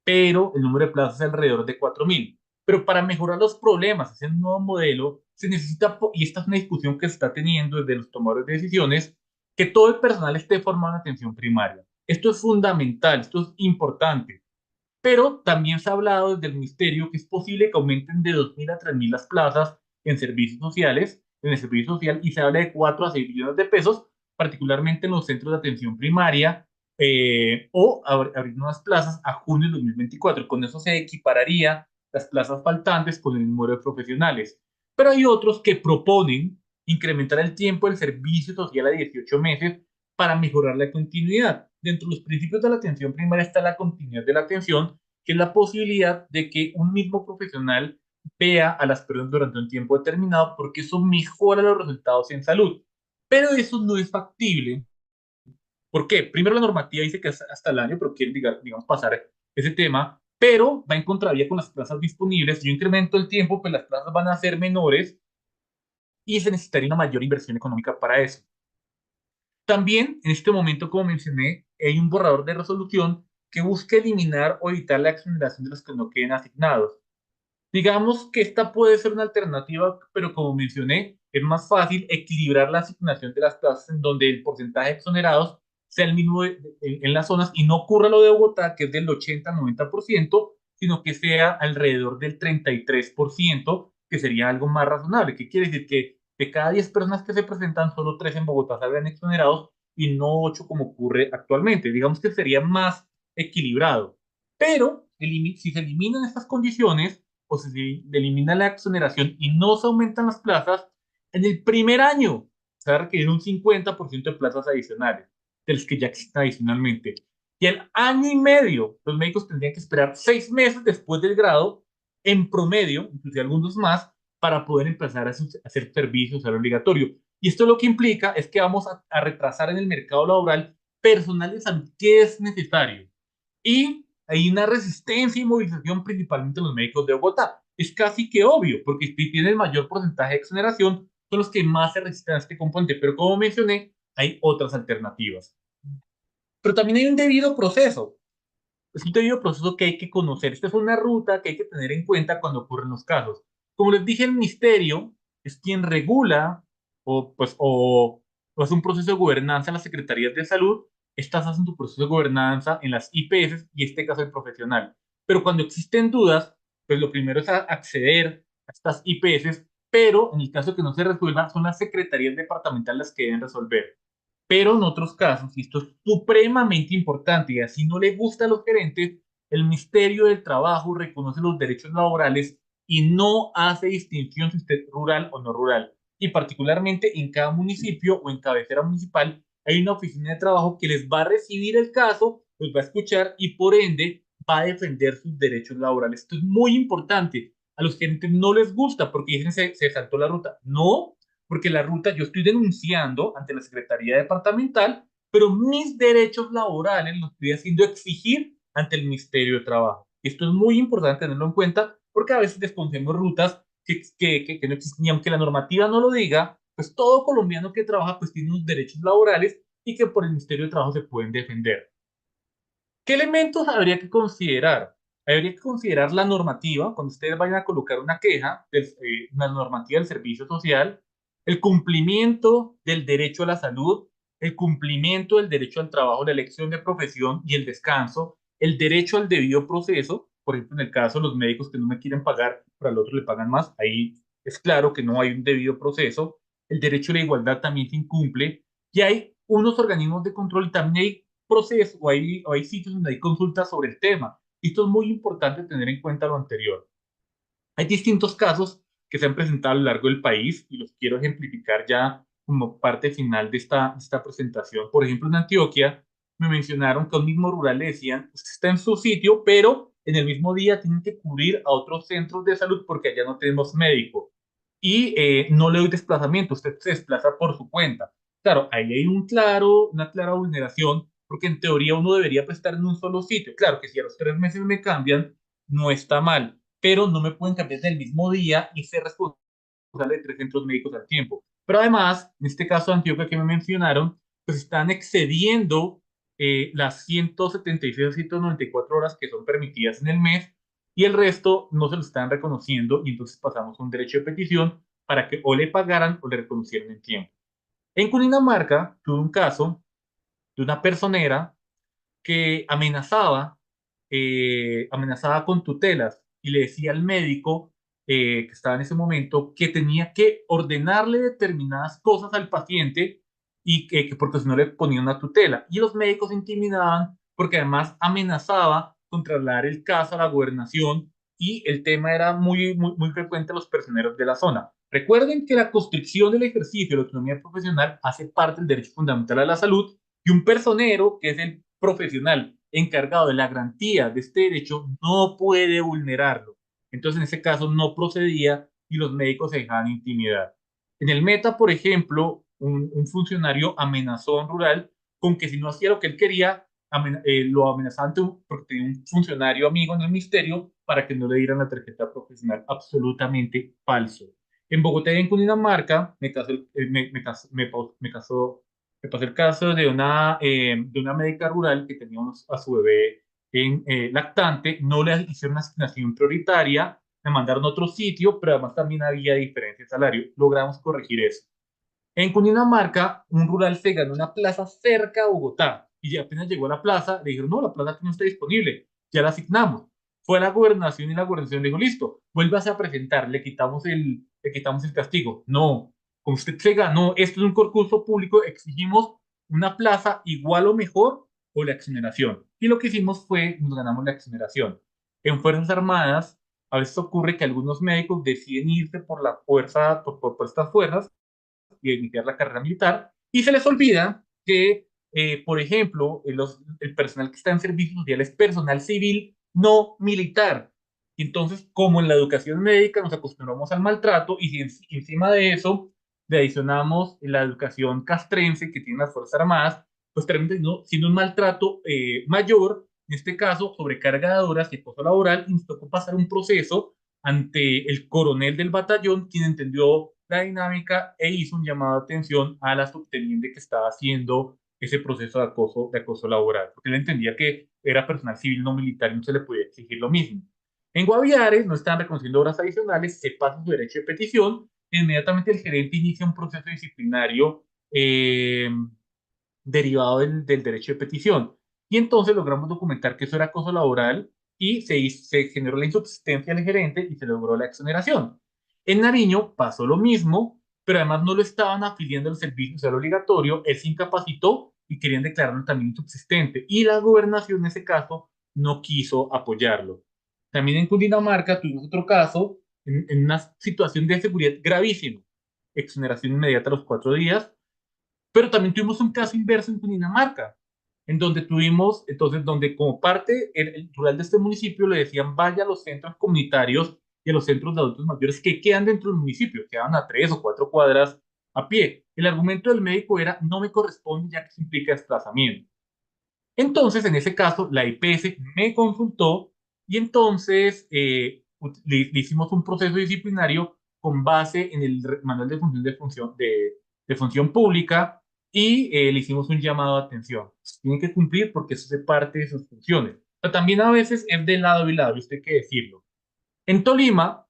pero el número de plazas es alrededor de 4.000. Pero para mejorar los problemas, hacer un nuevo modelo, se necesita, y esta es una discusión que se está teniendo desde los tomadores de decisiones, que todo el personal esté formado en atención primaria. Esto es fundamental, esto es importante. Pero también se ha hablado desde el ministerio que es posible que aumenten de 2.000 a 3.000 las plazas en servicios sociales, en el servicio social, y se habla de 4 a 6 billones de pesos, particularmente en los centros de atención primaria, o abrir nuevas plazas a junio de 2024. Con eso se equipararía las plazas faltantes con el número de profesionales. Pero hay otros que proponen incrementar el tiempo del servicio social a 18 meses para mejorar la continuidad. Dentro de los principios de la atención primaria está la continuidad de la atención, que es la posibilidad de que un mismo profesional vea a las personas durante un tiempo determinado, porque eso mejora los resultados en salud. Pero eso no es factible. ¿Por qué? Primero, la normativa dice que es hasta el año, pero quieren, digamos, pasar ese tema, pero va en contravía con las plazas disponibles. Si yo incremento el tiempo, pues las plazas van a ser menores y se necesitaría una mayor inversión económica para eso. También, en este momento, como mencioné, hay un borrador de resolución que busca eliminar o evitar la exoneración de los que no queden asignados. Digamos que esta puede ser una alternativa, pero como mencioné, es más fácil equilibrar la asignación de las plazas en donde el porcentaje de exonerados sea el mismo en las zonas y no ocurra lo de Bogotá, que es del 80-90%, sino que sea alrededor del 33%, que sería algo más razonable. ¿Qué quiere decir? Que de cada 10 personas que se presentan, solo 3 en Bogotá salgan exonerados y no 8 como ocurre actualmente. Digamos que sería más equilibrado. Pero si se eliminan estas condiciones, o si se elimina la exoneración y no se aumentan las plazas, en el primer año se va a requerir un 50% de plazas adicionales, de las que ya existen adicionalmente. Y al año y medio, los médicos tendrían que esperar 6 meses después del grado, en promedio, inclusive algunos más, para poder empezar a hacer servicios social obligatorio. Y esto lo que implica es que vamos a retrasar en el mercado laboral personal de salud que es necesario. Y hay una resistencia y movilización principalmente en los médicos de Bogotá. Es casi que obvio, porque si tiene el mayor porcentaje de exoneración, son los que más se resisten a este componente. Pero como mencioné, hay otras alternativas. Pero también hay un debido proceso. Es un debido proceso que hay que conocer. Esta es una ruta que hay que tener en cuenta cuando ocurren los casos. Como les dije, el ministerio es quien regula o hace un proceso de gobernanza en las secretarías de salud. Estas hacen su proceso de gobernanza en las IPS y este caso el profesional. Pero cuando existen dudas, pues lo primero es acceder a estas IPS, pero en el caso que no se resuelvan, son las secretarías departamentales las que deben resolver. Pero en otros casos, y esto es supremamente importante, y así no le gusta a los gerentes, el Ministerio del Trabajo reconoce los derechos laborales y no hace distinción si usted es rural o no rural. Y particularmente en cada municipio o en cabecera municipal hay una oficina de trabajo que les va a recibir el caso, los va a escuchar y por ende va a defender sus derechos laborales. Esto es muy importante. A los gerentes no les gusta porque dicen se saltó la ruta. No, porque la ruta yo estoy denunciando ante la Secretaría Departamental, pero mis derechos laborales los estoy haciendo exigir ante el Ministerio de Trabajo. Esto es muy importante tenerlo en cuenta porque a veces desconocemos rutas que no existen y aunque la normativa no lo diga, pues todo colombiano que trabaja pues tiene unos derechos laborales y que por el Ministerio de Trabajo se pueden defender. ¿Qué elementos habría que considerar? Habría que considerar la normativa, cuando ustedes vayan a colocar una queja, una normativa del servicio social, el cumplimiento del derecho a la salud, el cumplimiento del derecho al trabajo, la elección de profesión y el descanso, el derecho al debido proceso, por ejemplo, en el caso de los médicos que no me quieren pagar, para el otro le pagan más, ahí es claro que no hay un debido proceso, el derecho a la igualdad también se incumple, y hay unos organismos de control y también hay procesos o hay sitios donde hay consultas sobre el tema. Esto es muy importante tener en cuenta lo anterior. Hay distintos casos que se han presentado a lo largo del país y los quiero ejemplificar ya como parte final de esta presentación. Por ejemplo, en Antioquia me mencionaron que a un mismo rural le decían, usted está en su sitio, pero en el mismo día tienen que cubrir a otros centros de salud porque allá no tenemos médico. Y no le doy desplazamiento, usted se desplaza por su cuenta. Claro, ahí hay una clara vulneración, porque en teoría uno debería prestar en un solo sitio. Claro que si a los 3 meses me cambian, no está mal, pero no me pueden cambiar del mismo día y ser responsable de 3 centros médicos al tiempo. Pero además, en este caso de Antioquia que me mencionaron, pues están excediendo las 176 o 194 horas que son permitidas en el mes y el resto no se lo están reconociendo y entonces pasamos a un derecho de petición para que o le pagaran o le reconocieran en tiempo. En Cundinamarca tuve un caso de una personera que amenazaba con tutelas y le decía al médico que estaba en ese momento que tenía que ordenarle determinadas cosas al paciente y que porque si no le ponía una tutela. Y los médicos se intimidaban porque además amenazaba con trasladar el caso a la gobernación y el tema era muy frecuente a los personeros de la zona. Recuerden que la constricción del ejercicio de la autonomía profesional hace parte del derecho fundamental a la salud y un personero, que es el profesional encargado de la garantía de este derecho, no puede vulnerarlo. Entonces, en ese caso, no procedía y los médicos se dejaban intimidar. En el Meta, por ejemplo, un funcionario amenazó a un rural con que si no hacía lo que él quería, lo amenazaban porque tenía un funcionario amigo en el ministerio para que no le dieran la tarjeta profesional. Absolutamente falso. En Bogotá y en Cundinamarca me casó me pasó el caso de una médica rural que tenía a su bebé en lactante, no le hicieron una asignación prioritaria, me mandaron a otro sitio, pero además también había diferencia de salario. Logramos corregir eso. En Cundinamarca, un rural se ganó una plaza cerca a Bogotá y ya apenas llegó a la plaza, le dijeron, no, la plaza no está disponible, ya la asignamos. Fue a la gobernación y la gobernación le dijo, listo, vuélvase a presentar, le quitamos el castigo. No, como usted se ganó, esto es un concurso público, exigimos una plaza igual o mejor o la exoneración. Y lo que hicimos fue, nos ganamos la exoneración. En Fuerzas Armadas, a veces ocurre que algunos médicos deciden irse por la fuerza, por estas fuerzas, y iniciar la carrera militar, y se les olvida que, por ejemplo, el personal que está en servicio social es personal civil no militar. Y entonces, como en la educación médica nos acostumbramos al maltrato, y si encima de eso le adicionamos la educación castrense que tienen las Fuerzas Armadas, pues termina siendo un maltrato mayor, en este caso, sobrecarga de horas y acoso laboral, y nos tocó pasar un proceso ante el coronel del batallón, quien entendió la dinámica e hizo un llamado de atención a la subteniente que estaba haciendo ese proceso de acoso laboral, porque él entendía que era personal civil no militar y no se le podía exigir lo mismo. En Guaviare no están reconociendo horas adicionales, se pasa su derecho de petición, e inmediatamente el gerente inicia un proceso disciplinario derivado del derecho de petición. Y entonces logramos documentar que eso era acoso laboral y se generó la insubsistencia del gerente y se logró la exoneración. En Nariño pasó lo mismo, pero además no lo estaban afiliando al servicio social obligatorio, él se incapacitó y querían declararlo también insubsistente. Y la gobernación en ese caso no quiso apoyarlo. También en Cundinamarca tuvimos otro caso en una situación de seguridad gravísima. Exoneración inmediata a los 4 días, pero también tuvimos un caso inverso en Cundinamarca, en donde tuvimos, entonces, donde como parte el rural de este municipio le decían vaya a los centros comunitarios y a los centros de adultos mayores que quedan dentro del municipio, quedan a 3 o 4 cuadras a pie. El argumento del médico era no me corresponde ya que se implica desplazamiento. Entonces, en ese caso, la IPS me consultó y entonces le hicimos un proceso disciplinario con base en el manual de función pública y le hicimos un llamado de atención. Tienen que cumplir porque eso es parte de sus funciones. Pero también a veces es de lado y lado, y esto hay que decirlo. En Tolima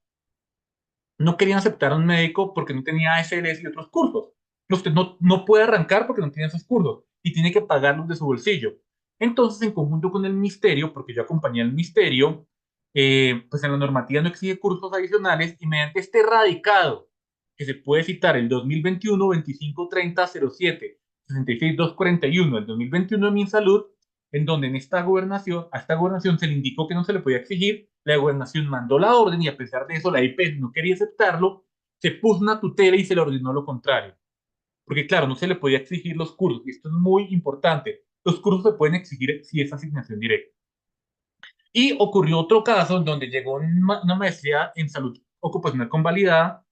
no querían aceptar a un médico porque no tenía ASLS y otros cursos. Usted no puede arrancar porque no tiene esos cursos y tiene que pagarlos de su bolsillo. Entonces, en conjunto con el ministerio, porque yo acompañé al ministerio, pues en la normativa no exige cursos adicionales y mediante este radicado, que se puede citar el 2021 25 30 07 66 241 el 2021 de MinSalud, en donde en esta gobernación, a esta gobernación se le indicó que no se le podía exigir, la gobernación mandó la orden y a pesar de eso la IPS no quería aceptarlo, se puso una tutela y se le ordenó lo contrario. Porque claro, no se le podía exigir los cursos, y esto es muy importante. Los cursos se pueden exigir si es asignación directa. Y ocurrió otro caso en donde llegó una maestría en salud ocupacional convalidada,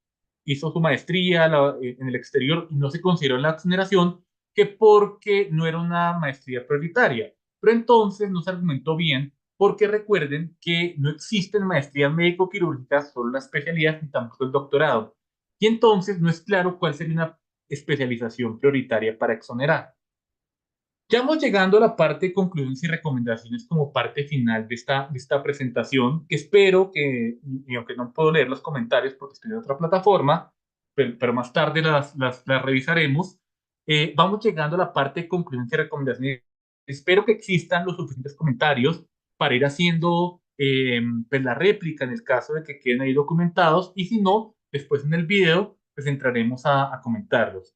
hizo su maestría en el exterior y no se consideró en la exoneración, que porque no era una maestría prioritaria. Pero entonces no se argumentó bien, porque recuerden que no existen maestrías médico-quirúrgicas, solo la especialidad ni tampoco el doctorado. Y entonces no es claro cuál sería una especialización prioritaria para exonerar. Ya vamos llegando a la parte de conclusiones y recomendaciones como parte final de esta presentación, que espero que, y aunque no puedo leer los comentarios porque estoy en otra plataforma, pero más tarde las revisaremos, vamos llegando a la parte de conclusiones y recomendaciones. Espero que existan los suficientes comentarios para ir haciendo pues la réplica en el caso de que queden ahí documentados y si no, después en el video pues entraremos a comentarlos.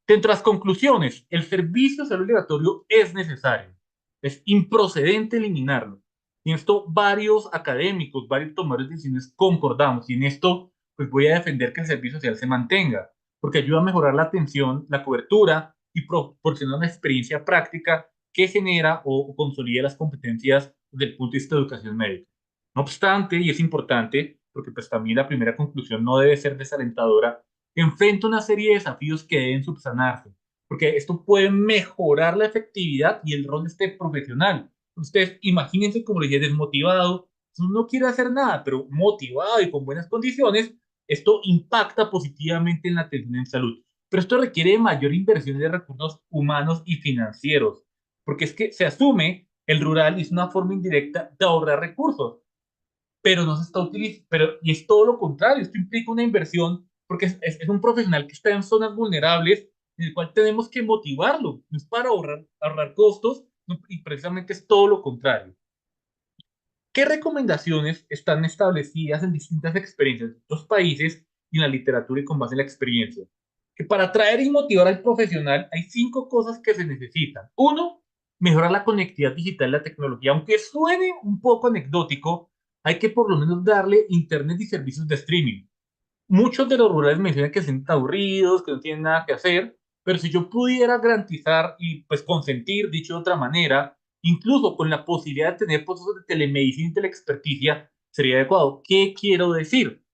Dentro de las conclusiones, el servicio de salud obligatorio es necesario. Es improcedente eliminarlo. Y en esto varios académicos, varios tomadores de decisiones concordamos. Y en esto, pues voy a defender que el servicio social se mantenga, porque ayuda a mejorar la atención, la cobertura y proporciona una experiencia práctica que genera o consolida las competencias desde el punto de vista de educación médica. No obstante, y es importante, porque pues también la primera conclusión no debe ser desalentadora, enfrenta una serie de desafíos que deben subsanarse, porque esto puede mejorar la efectividad y el rol de este profesional. Ustedes imagínense, como le dije, desmotivado, no quiere hacer nada, pero motivado y con buenas condiciones, esto impacta positivamente en la atención en salud. Pero esto requiere de mayor inversión de recursos humanos y financieros, porque es que se asume el rural y es una forma indirecta de ahorrar recursos, pero no se está utilizando, y es todo lo contrario, esto implica una inversión porque es un profesional que está en zonas vulnerables en el cual tenemos que motivarlo, no es para ahorrar costos, no, y precisamente es todo lo contrario. ¿Qué recomendaciones están establecidas en distintas experiencias de otros países y en la literatura y con base en la experiencia? Que para atraer y motivar al profesional hay 5 cosas que se necesitan. Uno, mejorar la conectividad digital y la tecnología. Aunque suene un poco anecdótico, hay que por lo menos darle internet y servicios de streaming. Muchos de los rurales me dicen que se sienten aburridos, que no tienen nada que hacer, pero si yo pudiera garantizar y pues consentir, dicho de otra manera, incluso con la posibilidad de tener procesos de telemedicina y teleexperticia, sería adecuado. ¿Qué quiero decir?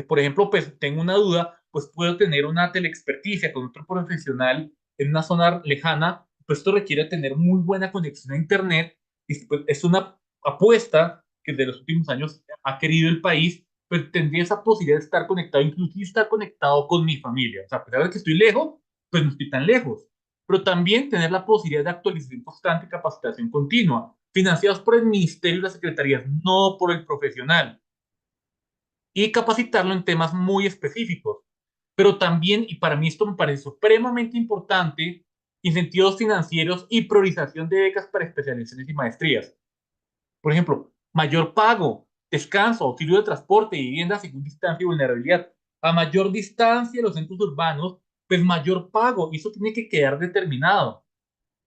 Por ejemplo, pues tengo una duda, pues puedo tener una teleexperticia con otro profesional en una zona lejana, pues esto requiere tener muy buena conexión a Internet y pues, es una apuesta que de los últimos años ha querido el país, pues tendría esa posibilidad de estar conectado, inclusive estar conectado con mi familia. O sea, a pesar de que estoy lejos, pues no estoy tan lejos. Pero también tener la posibilidad de actualización constante y capacitación continua, financiados por el ministerio y las secretarías, no por el profesional y capacitarlo en temas muy específicos. Pero también, y para mí esto me parece supremamente importante, incentivos financieros y priorización de becas para especializaciones y maestrías. Por ejemplo, mayor pago, descanso, auxilio de transporte, vivienda según distancia y vulnerabilidad. A mayor distancia de los centros urbanos, pues mayor pago, y eso tiene que quedar determinado.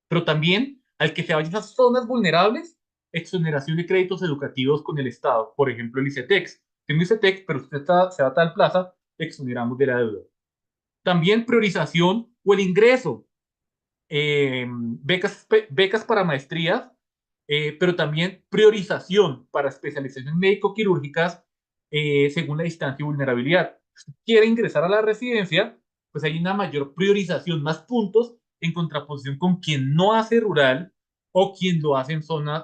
Pero también al que se vaya a esas zonas vulnerables, exoneración de créditos educativos con el Estado. Por ejemplo, el ICETEX. Tengo ICETEX, pero usted se va a tal plaza, exoneramos de la deuda. También priorización o el ingreso, becas para maestrías, pero también priorización para especializaciones médico-quirúrgicas según la distancia y vulnerabilidad. Si quiere ingresar a la residencia, pues hay una mayor priorización, más puntos en contraposición con quien no hace rural o quien lo hace en zonas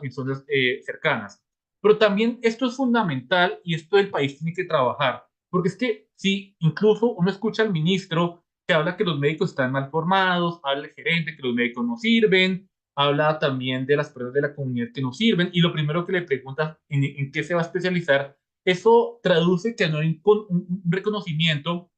cercanas. Pero también esto es fundamental y esto el país tiene que trabajar, porque es que si incluso uno escucha al ministro que habla que los médicos están mal formados, habla el gerente que los médicos no sirven, habla también de las personas de la comunidad que nos sirven y lo primero que le pregunta en qué se va a especializar, eso traduce que no hay un reconocimiento,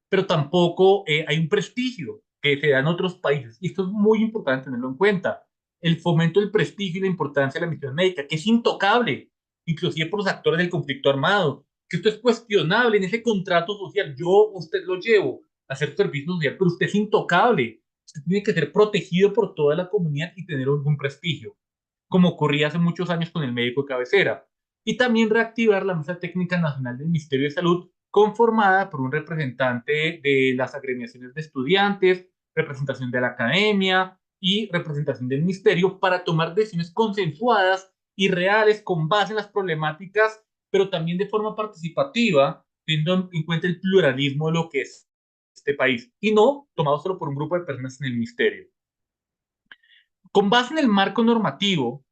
pero tampoco hay un prestigio que se da en otros países. Y esto es muy importante tenerlo en cuenta. El fomento del prestigio y la importancia de la misión médica, que es intocable, inclusive por los actores del conflicto armado, que esto es cuestionable en ese contrato social. Yo, usted lo llevo a hacer servicio social, pero usted es intocable. Usted tiene que ser protegido por toda la comunidad y tener un prestigio, como ocurría hace muchos años con el médico de cabecera. Y también reactivar la Mesa Técnica Nacional del Ministerio de Salud, conformada por un representante de las agremiaciones de estudiantes, representación de la academia y representación del ministerio para tomar decisiones consensuadas y reales con base en las problemáticas, pero también de forma participativa, teniendo en cuenta el pluralismo de lo que es este país y no tomado solo por un grupo de personas en el ministerio. Con base en el marco normativo,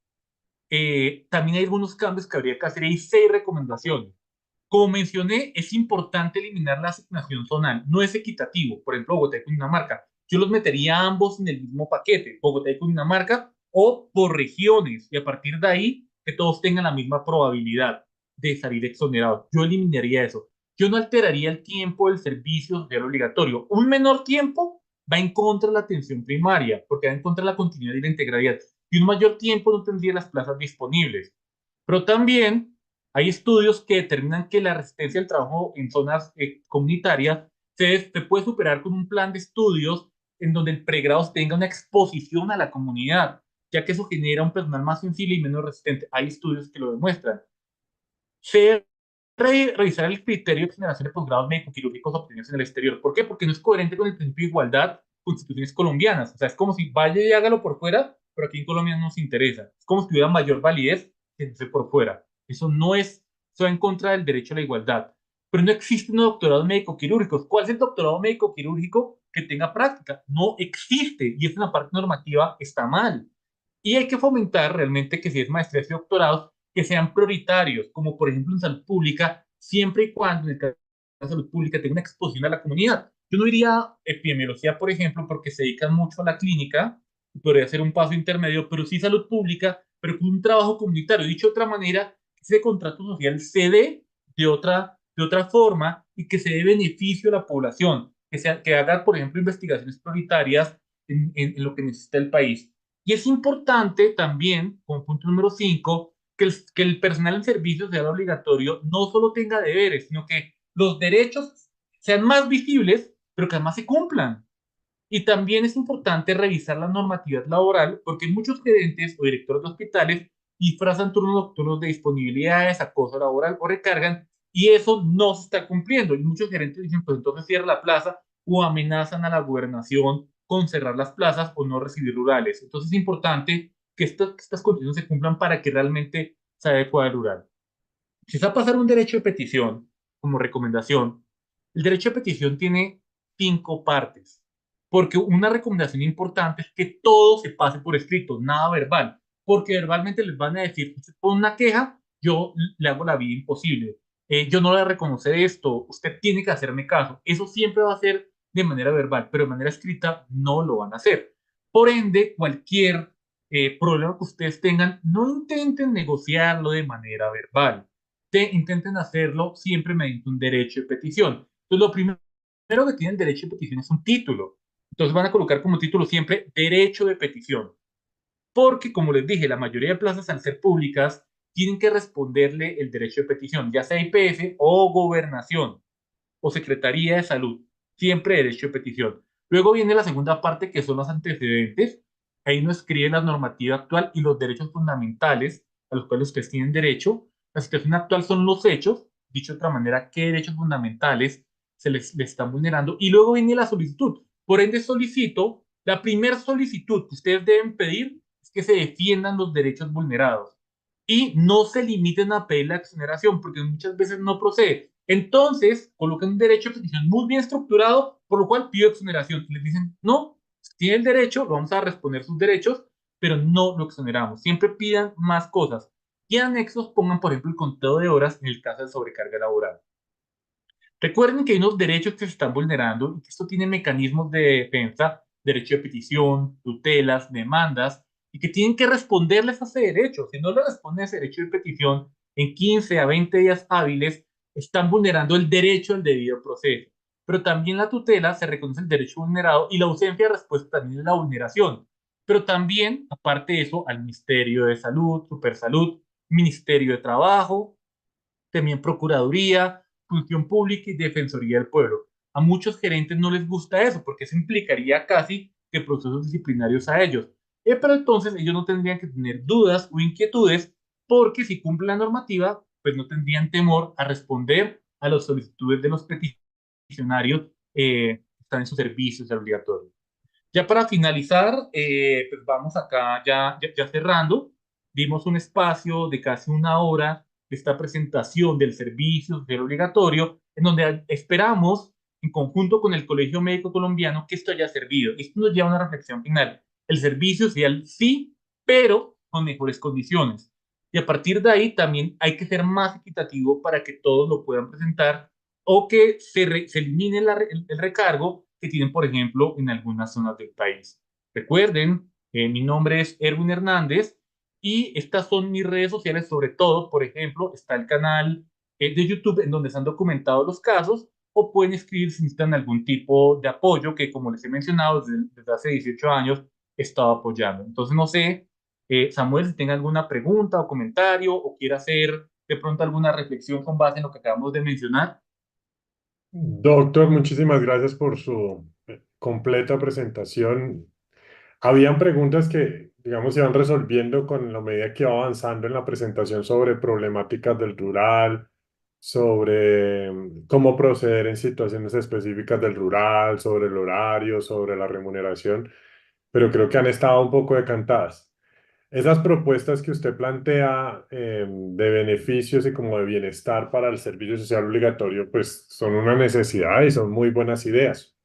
también hay algunos cambios que habría que hacer y hay 6 recomendaciones. Como mencioné, es importante eliminar la asignación zonal. No es equitativo. Por ejemplo, Bogotá y Cundinamarca. Yo los metería ambos en el mismo paquete, Bogotá y Cundinamarca, o por regiones, y a partir de ahí que todos tengan la misma probabilidad de salir exonerados. Yo eliminaría eso. Yo no alteraría el tiempo del servicio social obligatorio. Un menor tiempo va en contra de la atención primaria, porque va en contra de la continuidad y la integralidad. Y un mayor tiempo no tendría las plazas disponibles. Pero también hay estudios que determinan que la resistencia al trabajo en zonas comunitarias se puede superar con un plan de estudios en donde el pregrado tenga una exposición a la comunidad, ya que eso genera un personal más sensible y menos resistente. Hay estudios que lo demuestran. Se revisar el criterio de generación de posgrados médico-quirúrgicos obtenidos en el exterior. ¿Por qué? Porque no es coherente con el principio de igualdad con instituciones colombianas. O sea, es como si vaya y hágalo por fuera, pero aquí en Colombia no nos interesa. Es como si tuviera mayor validez que se por fuera. Eso no es, eso va en contra del derecho a la igualdad. Pero no existe un doctorado médico-quirúrgico. ¿Cuál es el doctorado médico-quirúrgico que tenga práctica? No existe. Y es una parte normativa, está mal. Y hay que fomentar realmente que si es maestría y doctorados, que sean prioritarios, como por ejemplo en salud pública, siempre y cuando en el caso de salud pública tenga una exposición a la comunidad. Yo no iría a epidemiología, por ejemplo, porque se dedican mucho a la clínica, podría ser un paso intermedio, pero sí salud pública, pero con un trabajo comunitario. Dicho de otra manera, que ese contrato social se dé de otra forma y que se dé beneficio a la población, que haga, por ejemplo, investigaciones prioritarias en lo que necesita el país. Y es importante también, como punto número 5, que el personal en servicio sea obligatorio, no solo tenga deberes, sino que los derechos sean más visibles, pero que además se cumplan. Y también es importante revisar la normatividad laboral, porque muchos gerentes o directores de hospitales disfrazan turnos nocturnos de disponibilidades, acoso laboral o recargan, y eso no se está cumpliendo. Y muchos gerentes dicen, pues entonces cierra la plaza o amenazan a la gobernación con cerrar las plazas o no recibir rurales. Entonces es importante que estas condiciones se cumplan para que realmente se adecue al rural. Si se va a pasar un derecho de petición como recomendación, el derecho de petición tiene 5 partes, porque una recomendación importante es que todo se pase por escrito, nada verbal, porque verbalmente les van a decir, usted pone una queja, yo le hago la vida imposible, yo no le voy a reconocer esto, usted tiene que hacerme caso. Eso siempre va a ser de manera verbal, pero de manera escrita no lo van a hacer. Por ende, cualquier problema que ustedes tengan, no intenten negociarlo de manera verbal, intenten hacerlo siempre mediante un derecho de petición. Entonces, lo primero que tienen derecho de petición es un título. Entonces, van a colocar como título siempre derecho de petición. Porque, como les dije, la mayoría de plazas, al ser públicas, tienen que responderle el derecho de petición, ya sea IPS o gobernación o Secretaría de Salud. Siempre derecho de petición. Luego viene la segunda parte, que son los antecedentes. Ahí nos escribe la normativa actual y los derechos fundamentales a los cuales ustedes tienen derecho. La situación actual son los hechos, dicho de otra manera, qué derechos fundamentales les están vulnerando. Y luego viene la solicitud. Por ende, la primera solicitud que ustedes deben pedir es que se defiendan los derechos vulnerados y no se limiten a pedir la exoneración, porque muchas veces no procede. Entonces, colocan un derecho de petición muy bien estructurado, por lo cual pido exoneración. Y les dicen, no, tiene el derecho, lo vamos a responder sus derechos, pero no lo exoneramos. Siempre pidan más cosas. Y en anexos pongan, por ejemplo, el conteo de horas en el caso de sobrecarga laboral. Recuerden que hay unos derechos que se están vulnerando y que esto tiene mecanismos de defensa derecho de petición, tutelas, demandas, y que tienen que responderles a ese derecho. Si no le responden a ese derecho de petición en 15 a 20 días hábiles, están vulnerando el derecho al debido proceso. Pero también la tutela se reconoce el derecho vulnerado y la ausencia de respuesta también es la vulneración. Pero también, aparte de eso, al Ministerio de Salud, Supersalud, Ministerio de Trabajo, también Procuraduría, Función Pública y Defensoría del Pueblo. A muchos gerentes no les gusta eso porque eso implicaría casi que procesos disciplinarios a ellos. Pero entonces ellos no tendrían que tener dudas o inquietudes porque si cumplen la normativa, pues no tendrían temor a responder a las solicitudes de los peticionarios que están en sus servicios obligatorios. Ya para finalizar, pues vamos acá ya cerrando. Dimos un espacio de casi una hora de esta presentación del servicio social obligatorio, en donde esperamos, en conjunto con el Colegio Médico Colombiano, que esto haya servido. Esto nos lleva a una reflexión final. El servicio social sí, pero con mejores condiciones. Y a partir de ahí también hay que ser más equitativo para que todos lo puedan presentar o que se elimine el recargo que tienen, por ejemplo, en algunas zonas del país. Recuerden, mi nombre es Erwin Hernández y estas son mis redes sociales, sobre todo, por ejemplo, está el canal de YouTube en donde se han documentado los casos o pueden escribir si necesitan algún tipo de apoyo que, como les he mencionado, desde hace 18 años he estado apoyando. Entonces, no sé, Samuel, si tenga alguna pregunta o comentario o quiera hacer de pronto alguna reflexión con base en lo que acabamos de mencionar. Doctor, muchísimas gracias por su completa presentación. Habían preguntas que, digamos, se van resolviendo con la medida que va avanzando en la presentación sobre problemáticas del rural, sobre cómo proceder en situaciones específicas del rural, sobre el horario, sobre la remuneración, pero creo que han estado un poco decantadas. Esas propuestas que usted plantea de beneficios y como de bienestar para el servicio social obligatorio, pues son una necesidad y son muy buenas ideas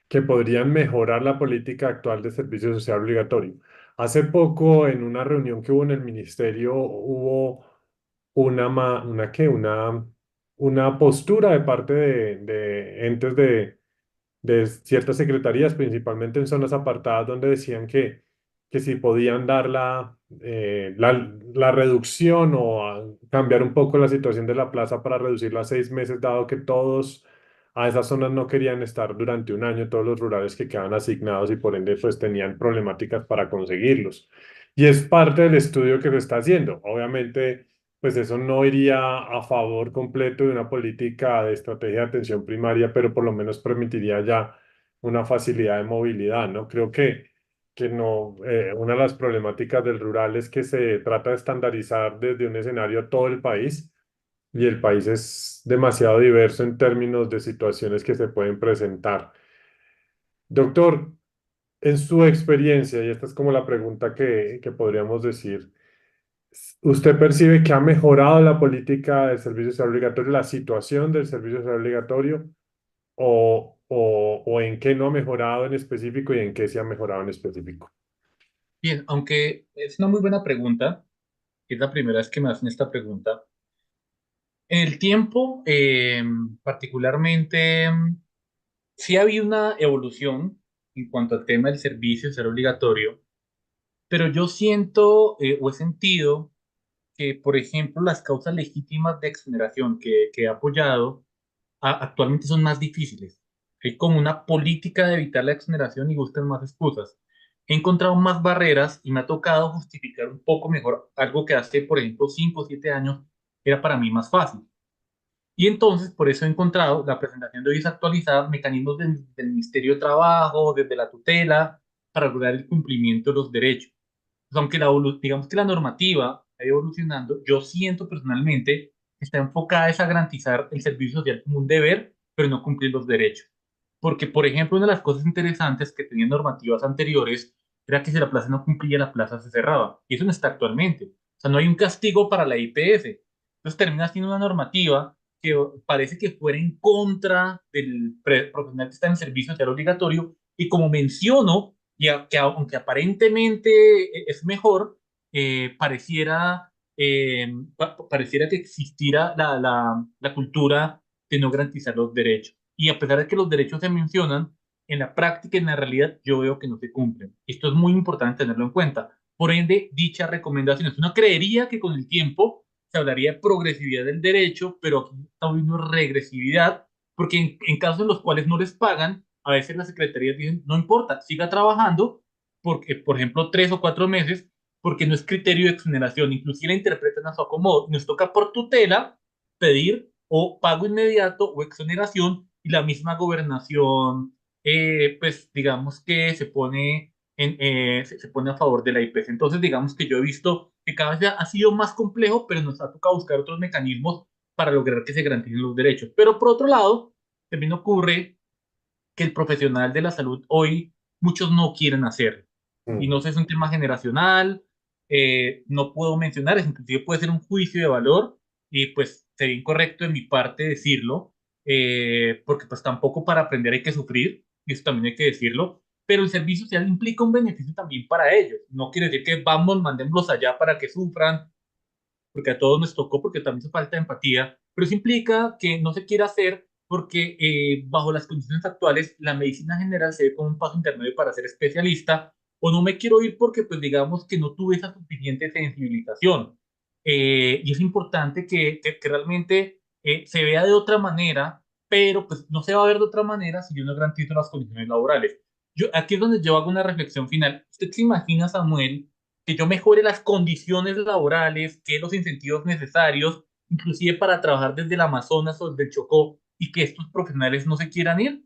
que podrían mejorar la política actual de servicio social obligatorio. Hace poco, en una reunión que hubo en el ministerio, hubo una postura de parte de entes de ciertas secretarías, principalmente en zonas apartadas, donde decían que si podían dar la reducción o cambiar un poco la situación de la plaza para reducirla a 6 meses, dado que todos a esas zonas no querían estar durante un año, todos los rurales que quedaban asignados y por ende pues tenían problemáticas para conseguirlos. Y es parte del estudio que se está haciendo. Obviamente pues eso no iría a favor completo de una política de estrategia de atención primaria, pero por lo menos permitiría ya una facilidad de movilidad, ¿no? Creo que no, una de las problemáticas del rural es que se trata de estandarizar desde un escenario todo el país y el país es demasiado diverso en términos de situaciones que se pueden presentar. Doctor, en su experiencia, y esta es como la pregunta que podríamos decir, ¿usted percibe que ha mejorado la política del servicio social obligatorio, la situación del servicio social obligatorio, o en qué no ha mejorado en específico y en qué se ha mejorado en específico? Bien, aunque es una muy buena pregunta, es la primera vez que me hacen esta pregunta. En el tiempo, particularmente, sí ha habido una evolución en cuanto al tema del servicio ser obligatorio, pero yo siento o he sentido que, por ejemplo, las causas legítimas de exoneración que he apoyado actualmente son más difíciles. Hay como una política de evitar la exoneración y buscan más excusas. He encontrado más barreras y me ha tocado justificar un poco mejor algo que hace, por ejemplo, 5 o 7 años era para mí más fácil. Y entonces, por eso he encontrado la presentación de hoy es actualizada, mecanismos del Ministerio de Trabajo, desde la tutela, para lograr el cumplimiento de los derechos. Pues aunque digamos que la normativa está evolucionando, yo siento personalmente que está enfocada es a garantizar el servicio social como un deber, pero no cumplir los derechos. Porque, por ejemplo, una de las cosas interesantes que tenían normativas anteriores era que si la plaza no cumplía, la plaza se cerraba. Y eso no está actualmente. O sea, no hay un castigo para la IPS. Entonces termina siendo una normativa que parece que fuera en contra del profesional que está en servicio social obligatorio. Y como menciono, que aunque aparentemente es mejor, pareciera que existiera la cultura de no garantizar los derechos. Y a pesar de que los derechos se mencionan, en la práctica, en la realidad, yo veo que no se cumplen. Esto es muy importante tenerlo en cuenta. Por ende, dichas recomendaciones, uno creería que con el tiempo se hablaría de progresividad del derecho, pero aquí está habiendo regresividad, porque en casos en los cuales no les pagan, a veces las secretarías dicen, no importa, siga trabajando, porque, por ejemplo, 3 o 4 meses, porque no es criterio de exoneración, inclusive la interpretan a su acomodo. Nos toca por tutela pedir o pago inmediato o exoneración y la misma gobernación, pues digamos que se pone a favor de la IPS. Entonces, digamos que yo he visto que cada vez ha sido más complejo, pero nos ha tocado buscar otros mecanismos para lograr que se garanticen los derechos. Pero por otro lado, también ocurre que el profesional de la salud hoy muchos no quieren hacer. Y Mm. no sé, es un tema generacional, no puedo mencionar, es inclusive puede ser un juicio de valor y pues sería incorrecto de mi parte decirlo, porque pues tampoco para aprender hay que sufrir, y eso también hay que decirlo, pero el servicio social implica un beneficio también para ellos. No quiere decir que vamos, mandémoslos allá para que sufran, porque a todos nos tocó, porque también hace falta empatía, pero eso implica que no se quiera hacer porque bajo las condiciones actuales la medicina general se ve como un paso intermedio para ser especialista, o no me quiero ir porque pues digamos que no tuve esa suficiente sensibilización. Y es importante que realmente se vea de otra manera, pero pues no se va a ver de otra manera si yo no garantizo las condiciones laborales. Aquí es donde yo hago una reflexión final. ¿Usted se imagina, Samuel, que yo mejore las condiciones laborales, que los incentivos necesarios, inclusive para trabajar desde el Amazonas o desde el Chocó, y que estos profesionales no se quieran ir?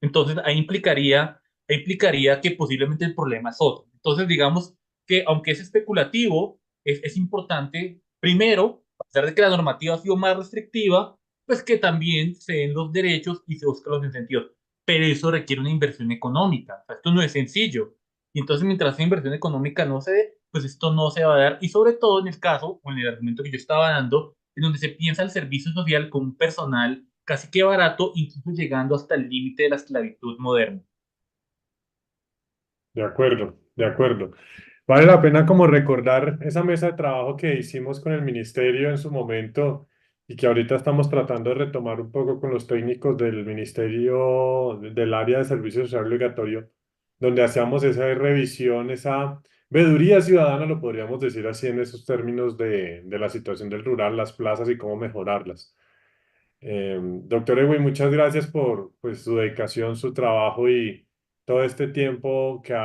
Entonces ahí implicaría que posiblemente el problema es otro. Entonces digamos que aunque es especulativo, es importante, primero, a pesar de que la normativa ha sido más restrictiva, pues que también se den los derechos y se busquen los incentivos. Pero eso requiere una inversión económica. O sea, esto no es sencillo. Y entonces mientras esa inversión económica no se dé, pues esto no se va a dar. Y sobre todo en el caso, o en el argumento que yo estaba dando, en donde se piensa el servicio social como un personal casi que barato, incluso llegando hasta el límite de la esclavitud moderna. De acuerdo, de acuerdo. Vale la pena como recordar esa mesa de trabajo que hicimos con el ministerio en su momento y que ahorita estamos tratando de retomar un poco con los técnicos del ministerio del área de servicio social obligatorio, donde hacíamos esa revisión, esa veeduría ciudadana, lo podríamos decir así en esos términos de la situación del rural, las plazas y cómo mejorarlas. Doctor Ewing, muchas gracias por pues, su dedicación, su trabajo y todo este tiempo que ha